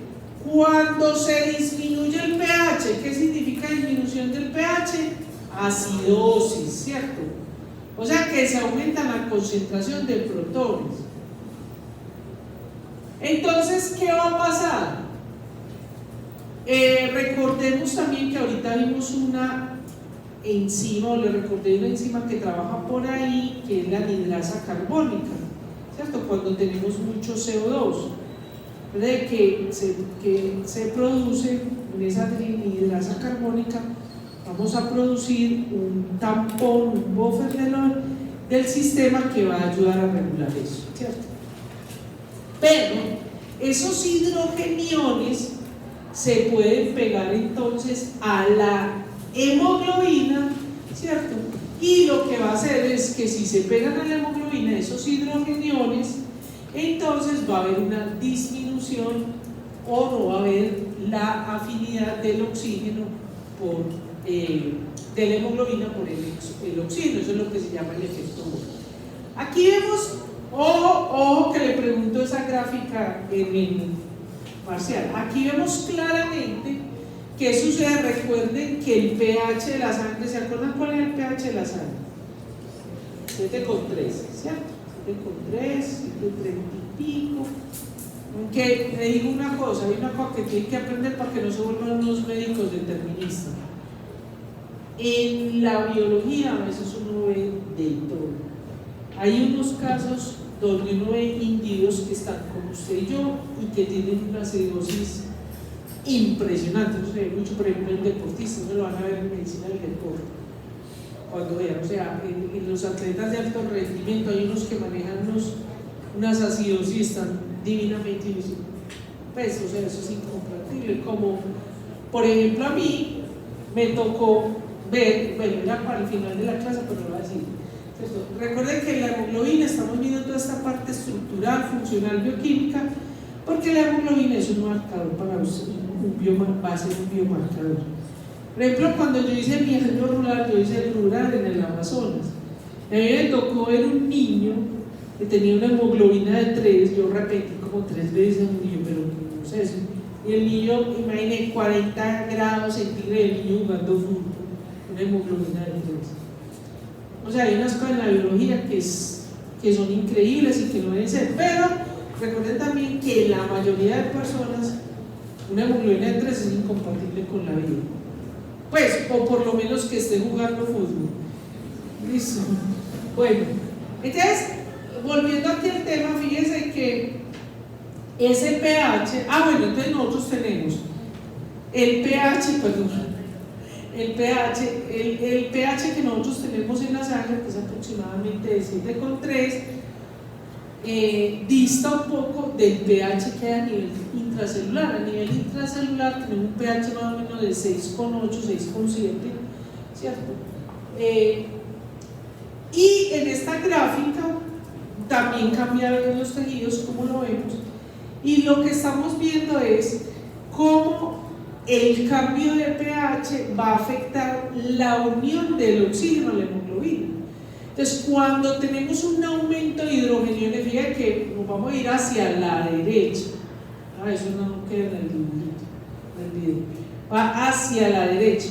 Cuando se disminuye el pH, ¿qué significa disminución del pH? Acidosis, ¿cierto? O sea que se aumenta la concentración de protones. Entonces, ¿qué va a pasar? Recordemos también que ahorita vimos una enzima, o le recordé una enzima que trabaja por ahí, que es la anhidrasa carbónica, ¿cierto? Cuando tenemos mucho CO2. de que se produce en esa anhidrasa carbónica, vamos a producir un tampón, un buffer del sistema que va a ayudar a regular eso, ¿cierto? Pero esos hidrogeniones se pueden pegar entonces a la hemoglobina, ¿cierto? Y lo que va a hacer es que si se pegan a la hemoglobina esos hidrogeniones, entonces va a haber una disminución o no va a haber la afinidad del oxígeno de la hemoglobina por el oxígeno. Eso es lo que se llama el efecto Bohr. Aquí vemos, ojo que le pregunto esa gráfica en el parcial. Aquí vemos claramente qué sucede. Recuerden que el pH de la sangre, ¿se acuerdan cuál es el pH de la sangre? 7,3, ¿cierto? 7,3, 7,30 y pico. Aunque le digo una cosa, hay una cosa que tienen que aprender para que no se vuelvan unos médicos deterministas. En la biología a veces uno ve de todo. Hay unos casos donde uno ve individuos que están como usted y yo y que tienen una acidosis impresionante. Eso se ve mucho, por ejemplo, en deportistas, no lo van a ver en medicina del deporte. Cuando vean, o sea, en los atletas de alto rendimiento hay unos que manejan unas acidosis tan divinamente, pues, o sea, eso es incompatible. Como, por ejemplo, a mí me tocó ver, bueno, era para el final de la clase, pero no lo voy a decir. Recuerden que la hemoglobina, estamos viendo toda esta parte estructural, funcional, bioquímica, porque la hemoglobina es un marcador para va a ser un biomarcador. Por ejemplo, cuando yo hice mi ejemplo rural, yo hice el rural en el Amazonas. A mí me tocó ver un niño que tenía una hemoglobina de 3, yo repetí como 3 veces a un niño, pero no sé eso. Y el niño, imagínense, 40 grados centígrados, el niño jugando fútbol, una hemoglobina de 3. O sea, hay unas cosas en la biología que son increíbles y que no deben ser, pero recuerden también que la mayoría de personas, una hemoglobina de 3 es incompatible con la vida. Pues, o por lo menos que esté jugando fútbol. Listo. Bueno, entonces, volviendo aquí al tema, fíjense que ese pH, bueno, entonces nosotros tenemos el pH, perdón. El pH que nosotros tenemos en la sangre, que es aproximadamente de 7,3, dista un poco del pH que hay a nivel intracelular. A nivel intracelular tenemos un pH más o menos de 6,8, 6,7, ¿cierto? Y en esta gráfica también cambiaron los tejidos, como lo vemos, y lo que estamos viendo es cómo el cambio de pH va a afectar la unión del oxígeno a la hemoglobina. Entonces, cuando tenemos un aumento de hidrogeniones, fíjense que nos vamos a ir hacia la derecha. Eso no queda en el video. Va hacia la derecha.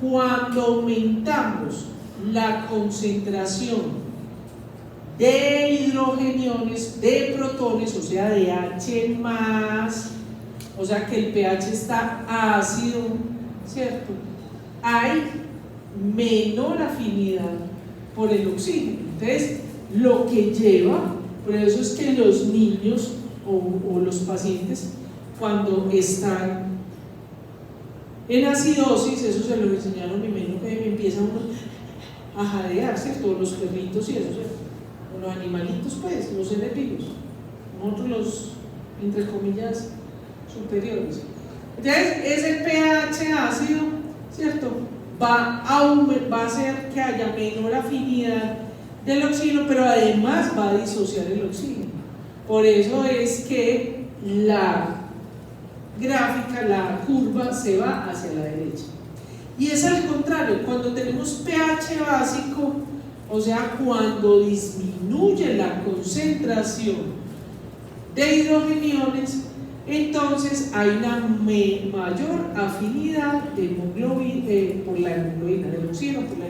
Cuando aumentamos la concentración de hidrogeniones, de protones, o sea, de H+, o sea que el pH está ácido, ¿cierto? Hay menor afinidad por el oxígeno. Entonces, lo que lleva, por eso es que los niños o los pacientes, cuando están en acidosis, eso se lo enseñaron y menos que empiezan a jadear, ¿cierto? Los perritos y eso, ¿cierto? O los animalitos, pues, los seres vivos, nosotros los, entre comillas, superiores. Entonces, ese pH ácido, ¿cierto? Va a hacer que haya menor afinidad del oxígeno, pero además va a disociar el oxígeno. Por eso es que la gráfica, la curva se va hacia la derecha. Y es al contrario, cuando tenemos pH básico, o sea, cuando disminuye la concentración de hidrogeniones, entonces hay una mayor afinidad de por la hemoglobina, del oxígeno por la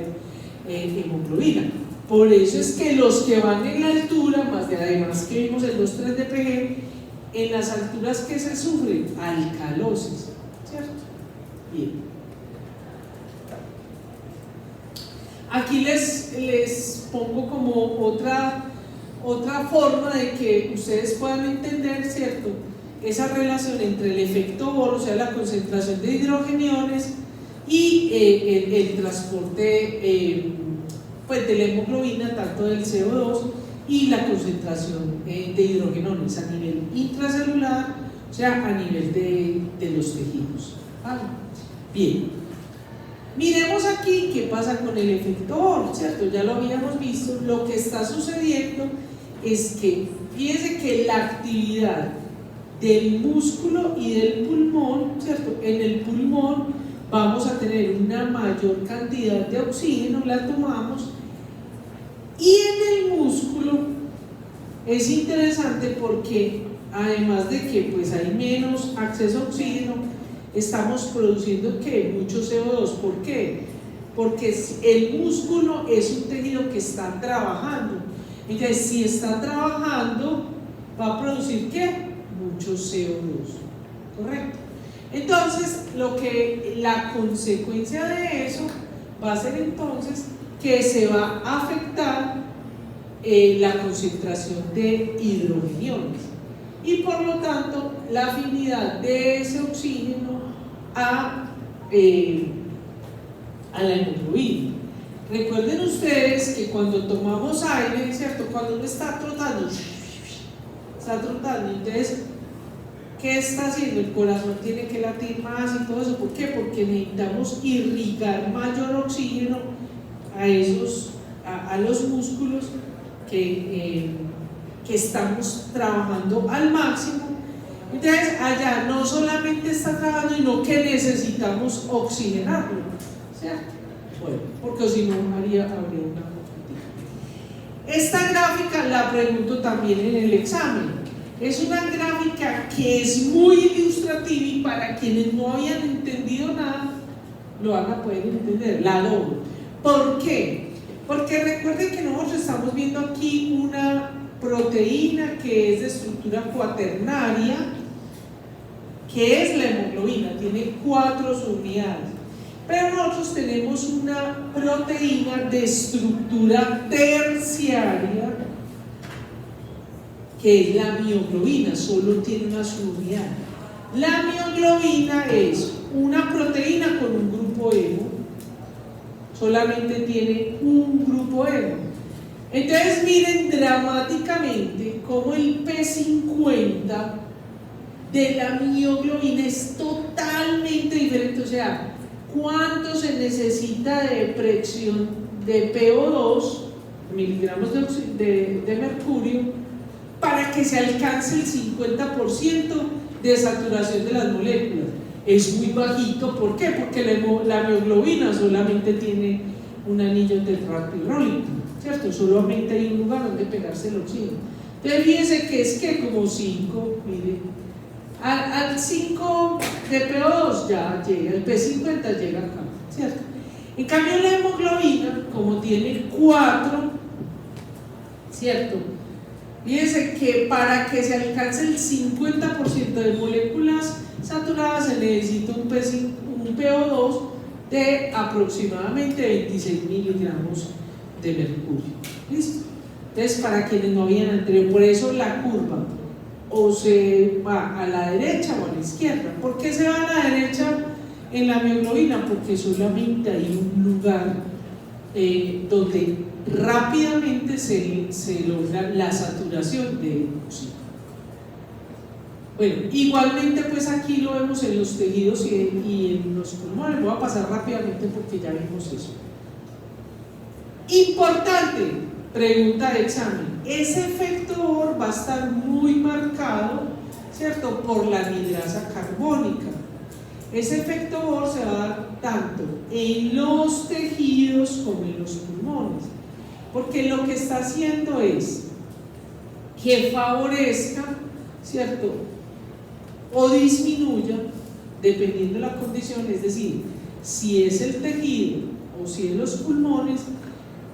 hemoglobina. Por eso es que los que van en la altura, más de además que vimos en los 3 de PG, en las alturas que se sufren, alcalosis, ¿cierto? Bien. Aquí les pongo como otra forma de que ustedes puedan entender, ¿cierto? esa relación entre el efecto Bohr, o sea, la concentración de hidrogeniones, y el transporte pues de la hemoglobina, tanto del CO2 y la concentración de hidrogeniones a nivel intracelular, o sea, a nivel de los tejidos. ¿Vale? Bien, miremos aquí qué pasa con el efecto Bohr, ¿cierto? Ya lo habíamos visto. Lo que está sucediendo es que, fíjense que la actividad del músculo y del pulmón, ¿cierto? En el pulmón vamos a tener una mayor cantidad de oxígeno, la tomamos, y en el músculo es interesante porque además de que pues hay menos acceso a oxígeno, estamos produciendo ¿qué? Mucho CO2. ¿Por qué? Porque el músculo es un tejido que está trabajando. Entonces, si está trabajando, va a producir ¿qué? Mucho CO2. ¿Correcto? Entonces, la consecuencia de eso va a ser entonces que se va a afectar la concentración de hidrogeniones y por lo tanto la afinidad de ese oxígeno a la hemoglobina. Recuerden ustedes que cuando tomamos aire, ¿cierto? Cuando uno está trotando, entonces, ¿qué está haciendo? El corazón tiene que latir más y todo eso. ¿Por qué? Porque necesitamos irrigar mayor oxígeno a los músculos que estamos trabajando al máximo. Entonces allá no solamente está trabajando, sino que necesitamos oxigenarlo, ¿cierto? Bueno, porque si no habría una competición. Esta gráfica la pregunto también en el examen. Es una gráfica que es muy ilustrativa y para quienes no habían entendido nada lo van a poder entender. La doblo. ¿Por qué? Porque recuerden que nosotros estamos viendo aquí una proteína que es de estructura cuaternaria, que es la hemoglobina, tiene 4 subunidades. Pero nosotros tenemos una proteína de estructura terciaria, que es la mioglobina, solo tiene una subunidad. La mioglobina es una proteína con un grupo hemo, solamente tiene un grupo hemo. Entonces miren dramáticamente cómo el P50 de la mioglobina es totalmente diferente. O sea, ¿cuánto se necesita de presión de PO2, miligramos de mercurio, para que se alcance el 50% de saturación de las moléculas? Es muy bajito. ¿Por qué? Porque la mioglobina solamente tiene un anillo tetrapirrólico, ¿cierto? Solamente hay un lugar donde pegarse el oxígeno. Entonces fíjense que es que como 5, mire, al 5 de PO2 ya llega, el P50 llega acá, ¿cierto? En cambio la hemoglobina, como tiene 4, ¿cierto? Fíjense que para que se alcance el 50% de moléculas saturadas se necesita un PO2 de aproximadamente 26 miligramos de mercurio. ¿Listo? Entonces, para quienes no habían entendido, por eso la curva o se va a la derecha o a la izquierda. ¿Por qué se va a la derecha en la mioglobina? Porque solamente hay un lugar donde rápidamente se logra la saturación de oxígeno. Bueno, igualmente pues aquí lo vemos en los tejidos y en los pulmones. Voy a pasar rápidamente porque ya vimos eso. Importante, pregunta de examen. Ese efecto Bohr va a estar muy marcado, ¿cierto?, por la anhidrasa carbónica. Ese efecto Bohr se va a dar tanto en los tejidos como en los pulmones, porque lo que está haciendo es que favorezca, ¿cierto?, o disminuya, dependiendo de la condición, es decir, si es el tejido o si es los pulmones,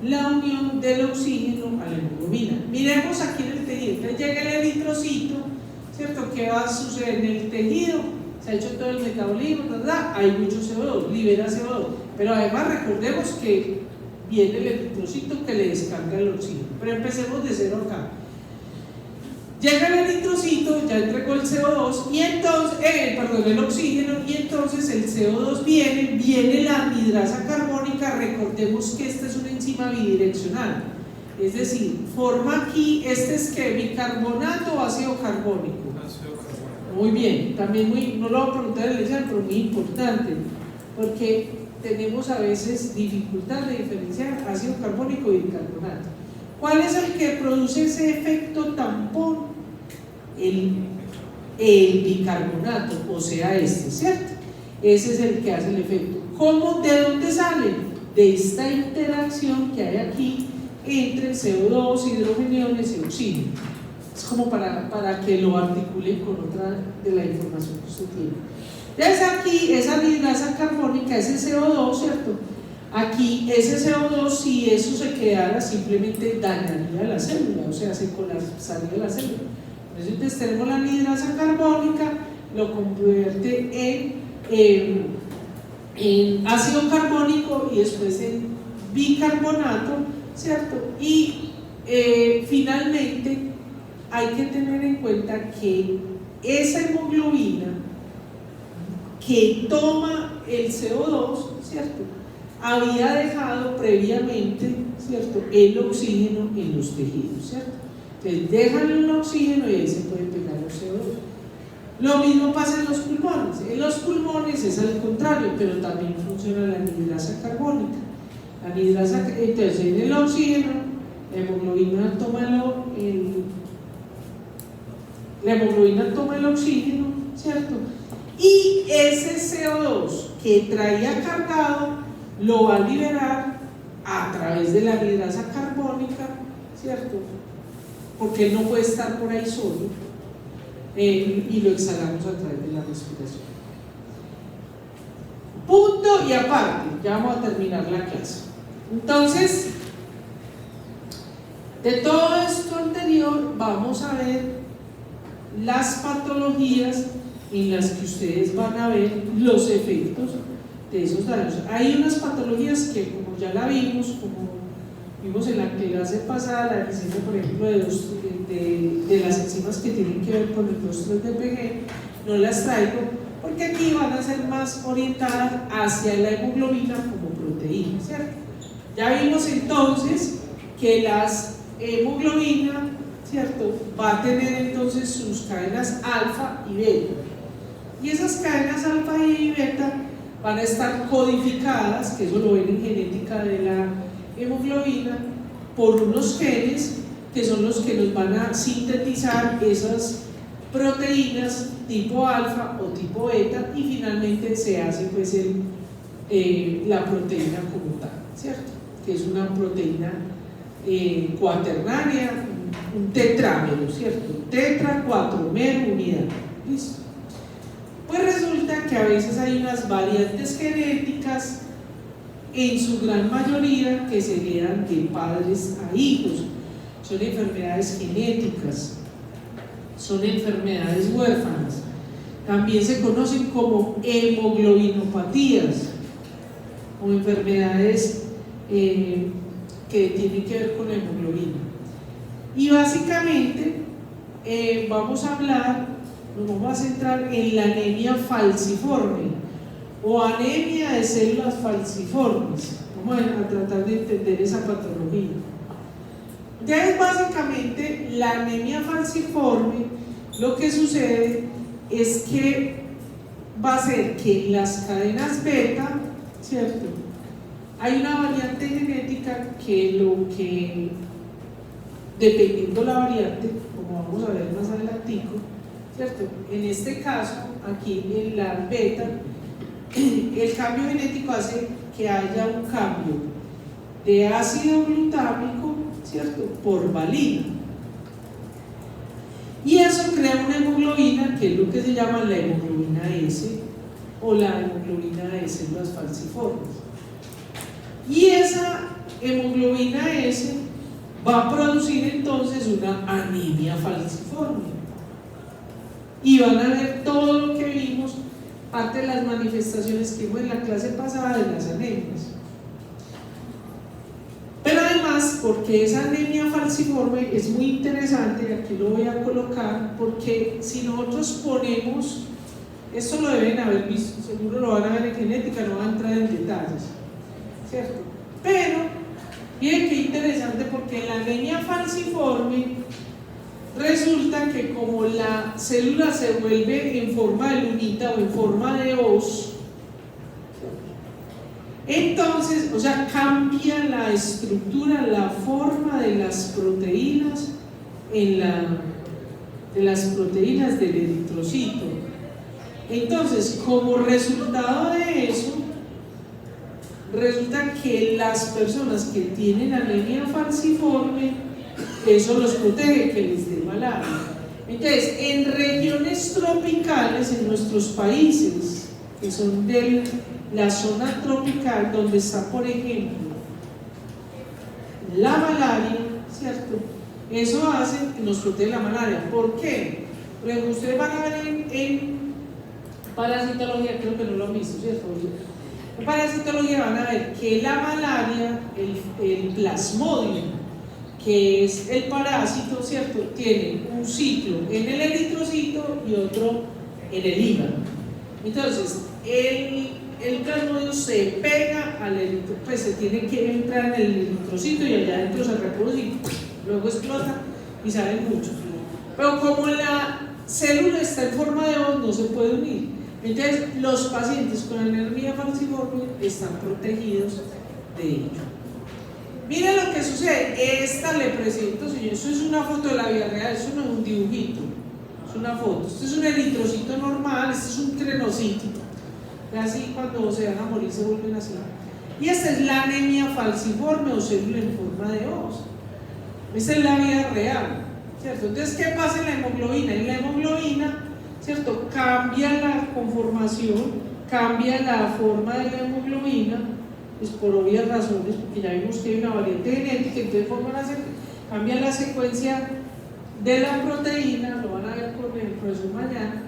la unión del oxígeno a la hemoglobina. Miremos aquí en el tejido. Entonces llega el eritrocito, ¿cierto? ¿Qué va a suceder en el tejido? Se ha hecho todo el metabolismo, ¿verdad? Hay mucho CO2, libera CO2, pero además recordemos que viene el eritrocito que le descarga el oxígeno. Pero empecemos de cero acá. Llega el eritrocito, ya entregó el CO2 y entonces, el oxígeno, y entonces el CO2 viene la anhidrasa carbónica. Recordemos que esta es una enzima bidireccional, es decir, forma aquí, este es que bicarbonato o ácido carbónico. Muy bien, también no lo voy a preguntar en el examen, pero muy importante, porque tenemos a veces dificultad de diferenciar ácido carbónico y bicarbonato. ¿Cuál es el que produce ese efecto tampón? El bicarbonato, o sea, ¿cierto? Ese es el que hace el efecto. ¿Cómo? ¿De dónde sale? De esta interacción que hay aquí entre el CO2, hidrogeniones y oxígeno. Es como para que lo articule con otra de la información que usted tiene. Entonces aquí, esa anhidrasa carbónica, ese CO2, ¿cierto? Aquí ese CO2, si eso se quedara, simplemente dañaría la célula, o sea, se colapsaría la célula. Entonces tenemos la anhidrasa carbónica, lo convierte en ácido carbónico y después en bicarbonato, ¿cierto? Y finalmente hay que tener en cuenta que esa hemoglobina que toma el CO2, ¿cierto?, había dejado previamente, ¿cierto?, el oxígeno en los tejidos, ¿cierto? Entonces dejan el oxígeno y ahí se puede pegar el CO2. Lo mismo pasa en los pulmones. En los pulmones es al contrario, pero también funciona la anhidrasa carbónica. Entonces en el oxígeno, la hemoglobina toma el oxígeno, ¿cierto? Y ese CO2 que traía cargado lo va a liberar a través de la anhidrasa carbónica, ¿cierto? Porque él no puede estar por ahí solo, y lo exhalamos a través de la respiración. Punto y aparte, ya vamos a terminar la clase. Entonces, de todo esto anterior, vamos a ver las patologías en las que ustedes van a ver los efectos de esos daños. Hay unas patologías que, como ya la vimos, como vimos en la clase pasada, la enzima, por ejemplo, de las enzimas que tienen que ver con el 2,3-DPG, no las traigo porque aquí van a ser más orientadas hacia la hemoglobina como proteína, ¿cierto? Ya vimos entonces que las hemoglobina, ¿cierto?, va a tener entonces sus cadenas alfa y beta, y esas cadenas alfa y beta van a estar codificadas, que eso lo ven en genética de la hemoglobina, por unos genes que son los que nos van a sintetizar esas proteínas tipo alfa o tipo beta, y finalmente se hace pues la proteína como tal, ¿cierto?, que es una proteína cuaternaria, un tetrámero, ¿cierto? Tetra, cuatromero, unidad. ¿Listo? Pues resulta que a veces hay unas variantes genéticas, en su gran mayoría, que se heredan de padres a hijos. Son enfermedades genéticas, son enfermedades huérfanas. También se conocen como hemoglobinopatías, o enfermedades que tienen que ver con la hemoglobina. Y básicamente nos vamos a centrar en la anemia falciforme o anemia de células falciformes. Vamos a tratar de entender esa patología. Entonces, básicamente, la anemia falciforme, lo que sucede es que va a ser que en las cadenas beta, ¿cierto?, hay una variante genética que dependiendo la variante, como vamos a ver más adelantico, ¿cierto?, en este caso, aquí en la beta, el cambio genético hace que haya un cambio de ácido glutámico, ¿cierto?, por valina, y eso crea una hemoglobina que es lo que se llama la hemoglobina S o la hemoglobina de células falciformes. Y esa hemoglobina S va a producir entonces una anemia falciforme, y van a ver todo lo que vimos, parte de las manifestaciones que vimos en la clase pasada de las anemias. Pero además porque esa anemia falciforme es muy interesante, aquí lo voy a colocar, porque si nosotros ponemos, esto lo deben haber visto, seguro lo van a ver en genética, no van a entrar en detalles, ¿cierto? Pero, miren qué interesante, porque en la anemia falciforme resulta que como la célula se vuelve en forma de lunita o en forma de hoz, entonces, o sea, cambia la estructura, la forma de las proteínas de las proteínas del eritrocito. Entonces, como resultado de eso, resulta que las personas que tienen anemia falciforme, eso los protege que les dé malaria. Entonces, en regiones tropicales, en nuestros países, que son de la zona tropical, donde está, por ejemplo, la malaria, ¿cierto? Eso hace que nos protege la malaria. ¿Por qué? Porque ustedes van a ver en parasitología, creo que no lo han visto, ¿cierto? En parasitología van a ver que la malaria, el plasmodium, que es el parásito, ¿cierto? Tiene un ciclo en el eritrocito y otro en el hígado. Entonces, el plasmodium se pega al eritrocito, pues se tiene que entrar en el eritrocito y allá adentro se reproduce y luego explota y salen muchos. Pero como la célula está en forma de hoz, no se puede unir. Entonces, los pacientes con anemia falciforme están protegidos de ello. Miren lo que sucede. Esta le presento, señor, eso es una foto de la vida real, eso no es un dibujito, es una foto. Este es un eritrocito normal, este es un crenocito. Así cuando se van a morir se vuelven así. Y esta es la anemia falciforme o célula en forma de hoz. Esta es la vida real, ¿cierto? Entonces, ¿qué pasa en la hemoglobina? En la hemoglobina, ¿cierto? Cambia la conformación, cambia la forma de la hemoglobina, pues por obvias razones, porque ya vimos que hay una variante genética, entonces cambia la secuencia de la proteína, lo van a ver con el profesor mañana,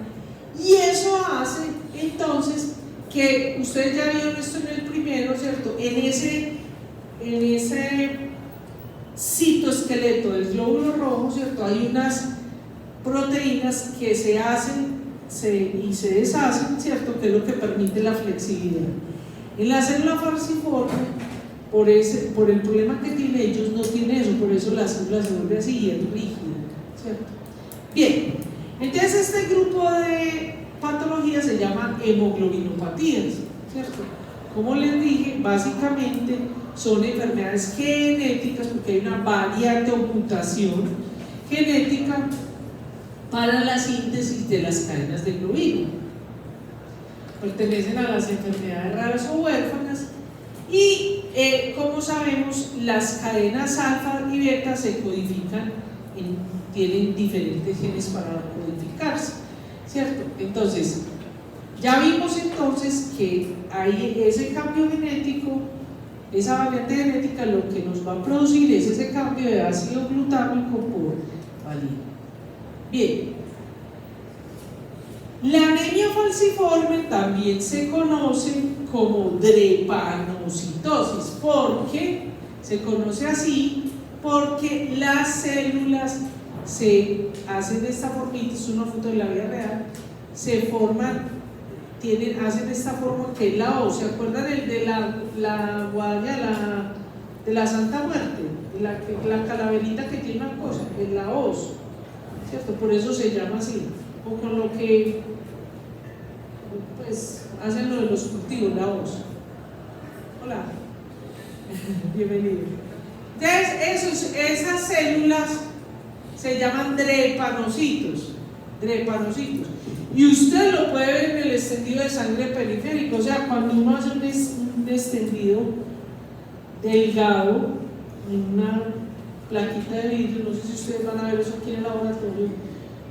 y eso hace entonces que ustedes ya vieron esto en el primero, ¿cierto? En ese citoesqueleto del glóbulo rojo, ¿cierto? Hay unas proteínas que se hacen y se deshacen, ¿cierto? Que es lo que permite la flexibilidad. En la célula falciforme, por el problema que tiene, ellos no tienen eso, por eso la célula se vuelve así y es rígida, ¿cierto? Bien, entonces este grupo de patologías se llaman hemoglobinopatías, ¿cierto? Como les dije, básicamente son enfermedades genéticas porque hay una variante o mutación genética para la síntesis de las cadenas de globina. Pertenecen a las enfermedades raras o huérfanas y, como sabemos, las cadenas alfa y beta se codifican, tienen diferentes genes para codificarse, ¿cierto? Entonces, ya vimos entonces que hay ese cambio genético, esa variante genética, lo que nos va a producir es ese cambio de ácido glutámico por valina. Bien. La anemia falciforme también se conoce como drepanocitosis. ¿Por qué se conoce así? Porque las células se hacen de esta formita, es una foto de la vida real, se forman, hacen esta forma que es la hoz. ¿Se acuerdan el de la guadaña, de la Santa Muerte? La calaverita que tiene una cosa, es la hoz, ¿cierto? Por eso se llama así. O con lo que pues hacen lo de los cultivos, la hoz. Hola, bienvenido. Entonces, esas células se llaman drepanocitos. Y usted lo puede ver en el extendido de sangre periférico, o sea, cuando uno hace un extendido delgado en una plaquita de vidrio, no sé si ustedes van a ver eso aquí en el laboratorio,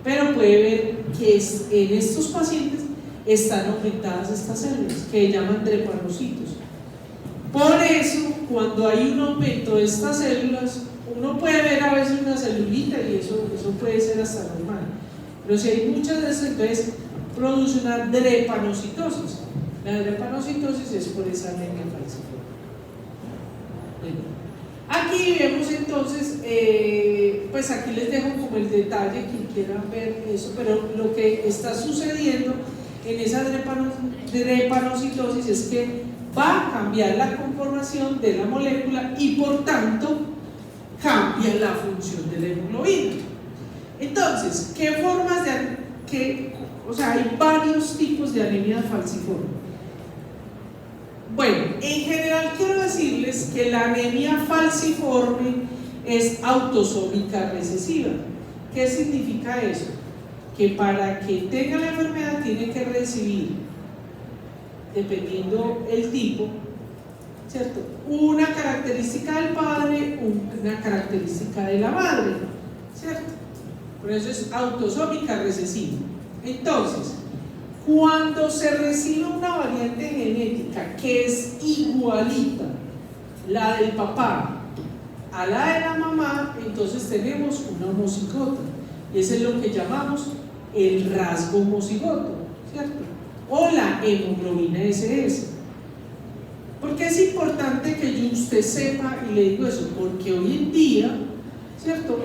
pero puede ver que en estos pacientes están aumentadas estas células que llaman drepanocitos. Por eso, cuando hay un aumento de estas células, uno puede ver a veces una celulita y eso puede ser hasta normal, pero si hay muchas de esas, entonces produce una drepanocitosis. La drepanocitosis es por esa anemia falciforme. Aquí vemos entonces, pues aquí les dejo como el detalle, quien quiera ver eso, pero lo que está sucediendo en esa drepanocitosis es que va a cambiar la conformación de la molécula y por tanto cambia la función de la hemoglobina. Entonces, ¿qué formas o sea, hay varios tipos de anemia falciforme? Bueno, en general quiero decirles que la anemia falciforme es autosómica recesiva. ¿Qué significa eso? Que para que tenga la enfermedad tiene que recibir, dependiendo el tipo, ¿cierto?, una característica del padre, una característica de la madre, ¿cierto? Por eso es autosómica recesiva. Entonces, cuando se recibe una variante genética que es igualita la del papá a la de la mamá, entonces tenemos una homocigota, y eso es lo que llamamos el rasgo homocigoto, ¿cierto?, o la hemoglobina SS. ¿Por qué es importante que usted sepa? Y le digo eso porque hoy en día, ¿cierto?,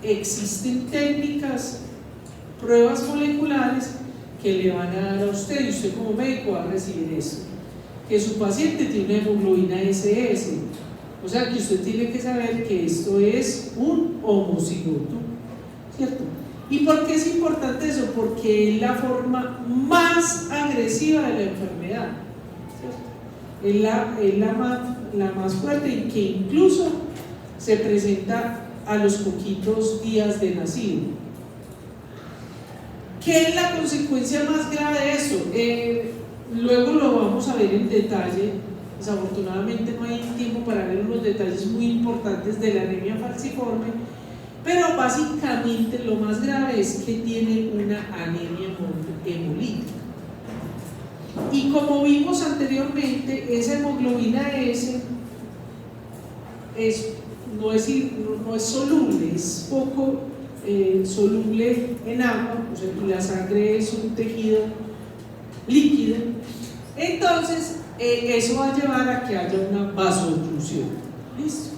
existen técnicas, pruebas moleculares que le van a dar a usted, y usted como médico va a recibir eso, que su paciente tiene una hemoglobina SS, o sea que usted tiene que saber que esto es un homocigoto, ¿cierto? ¿Y por qué es importante eso? Porque es la forma más agresiva de la enfermedad, ¿cierto? Es la más fuerte, y que incluso se presenta a los poquitos días de nacido. ¿Qué es la consecuencia más grave de eso? Luego lo vamos a ver en detalle. Desafortunadamente no hay tiempo para ver unos detalles muy importantes de la anemia falciforme, pero básicamente lo más grave es que tiene una anemia hemolítica. Y como vimos anteriormente, esa hemoglobina S no es soluble, es poco soluble en agua, o sea, y la sangre es un tejido líquido. Entonces eso va a llevar a que haya una vasoclusión. ¿Listo?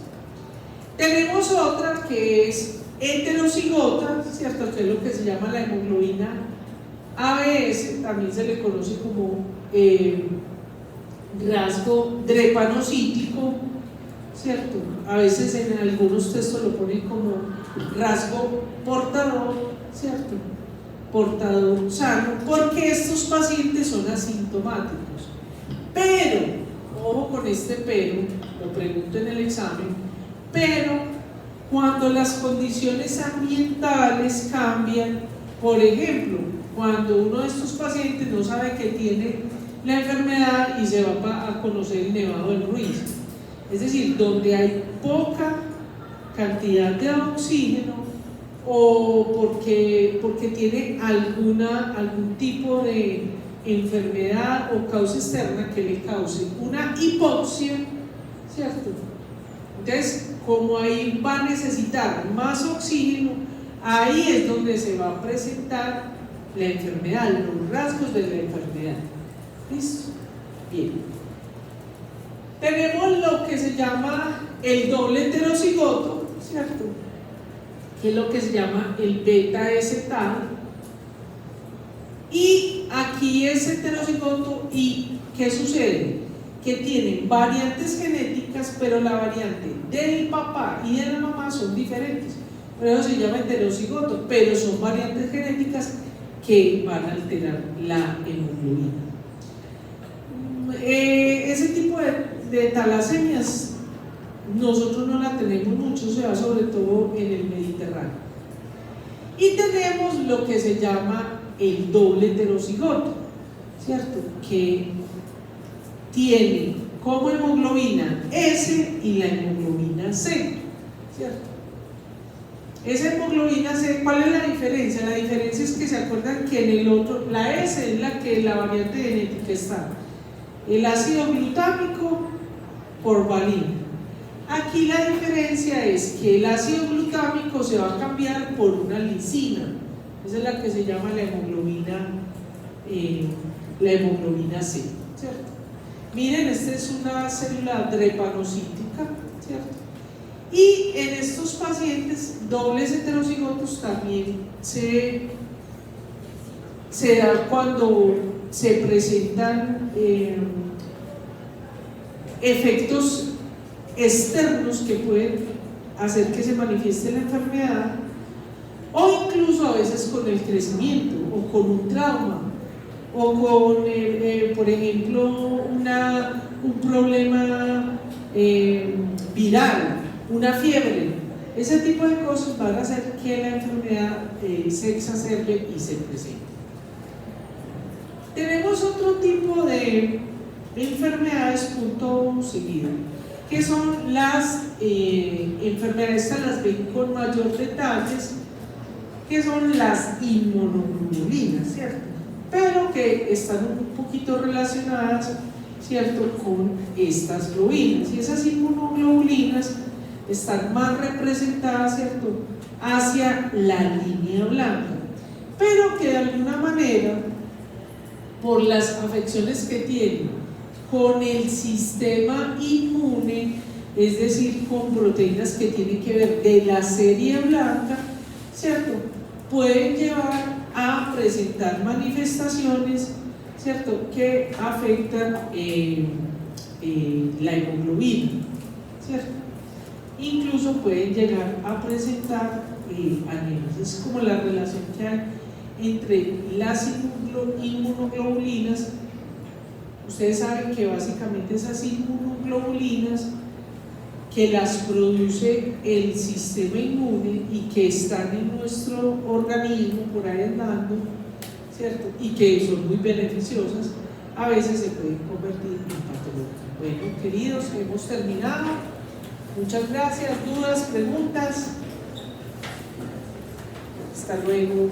Tenemos otra que es heterocigota, ¿cierto?, que es lo que se llama la hemoglobina ABS, también se le conoce como rasgo drepanocítico, ¿cierto? A veces en algunos textos lo ponen como rasgo portador, ¿cierto?, portador sano, porque estos pacientes son asintomáticos. Pero, ojo con este pero, lo pregunto en el examen, pero cuando las condiciones ambientales cambian, por ejemplo, cuando uno de estos pacientes no sabe que tiene la enfermedad y se va a conocer el Nevado del Ruiz, es decir, donde hay poca cantidad de oxígeno, o porque tiene algún tipo de enfermedad o causa externa que le cause una hipoxia, ¿cierto? Entonces, como ahí va a necesitar más oxígeno, ahí es donde se va a presentar la enfermedad, los rasgos de la enfermedad. ¿Listo? Bien. Tenemos lo que se llama el doble heterocigoto, ¿cierto?, que es lo que se llama el beta S-tal, y aquí es heterocigoto. ¿Y qué sucede? Que tienen variantes genéticas, pero la variante del papá y de la mamá son diferentes, por eso se llama heterocigoto, pero son variantes genéticas que van a alterar la hemoglobina. Ese tipo de talasemias nosotros no la tenemos mucho, se da sobre todo en el Mediterráneo. Y tenemos lo que se llama el doble heterocigoto, ¿cierto?, que tiene como hemoglobina S y la hemoglobina C, ¿cierto? Esa hemoglobina C, ¿cuál es la diferencia? La diferencia es que se acuerdan que en el otro, la S es la variante genética está el ácido glutámico por valina. Aquí la diferencia es que el ácido glutámico se va a cambiar por una lisina, esa es la que se llama la hemoglobina C, ¿cierto? Miren, esta es una célula drepanocítica, ¿cierto? en estos pacientes dobles heterocigotos también se da cuando se presentan efectos externos que pueden hacer que se manifieste la enfermedad, o incluso a veces con el crecimiento o con un trauma o con, por ejemplo, un problema viral, una fiebre. Ese tipo de cosas van a hacer que la enfermedad se exacerbe y se presente. Tenemos otro tipo de enfermedades, punto seguido, que son las enfermedades, estas las ven con mayor detalles, que son las inmunoglobulinas, ¿cierto? Pero que están un poquito relacionadas, ¿cierto?, con estas globulinas, y esas inmunoglobulinas están más representadas, ¿cierto?, hacia la línea blanca, pero que de alguna manera, por las afecciones que tienen con el sistema inmune, es decir, con proteínas que tienen que ver de la serie blanca, ¿cierto?, pueden llevar a presentar manifestaciones, ¿cierto?, que afectan la hemoglobina, ¿cierto? Incluso pueden llegar a presentar anemias. Es como la relación que hay entre las inmunoglobulinas. Ustedes saben que básicamente esas inmunoglobulinas que las produce el sistema inmune y que están en nuestro organismo por ahí andando, ¿cierto?, y que son muy beneficiosas, a veces se pueden convertir en patológicas. Bueno, queridos, hemos terminado. Muchas gracias. ¿Dudas, preguntas? Hasta luego.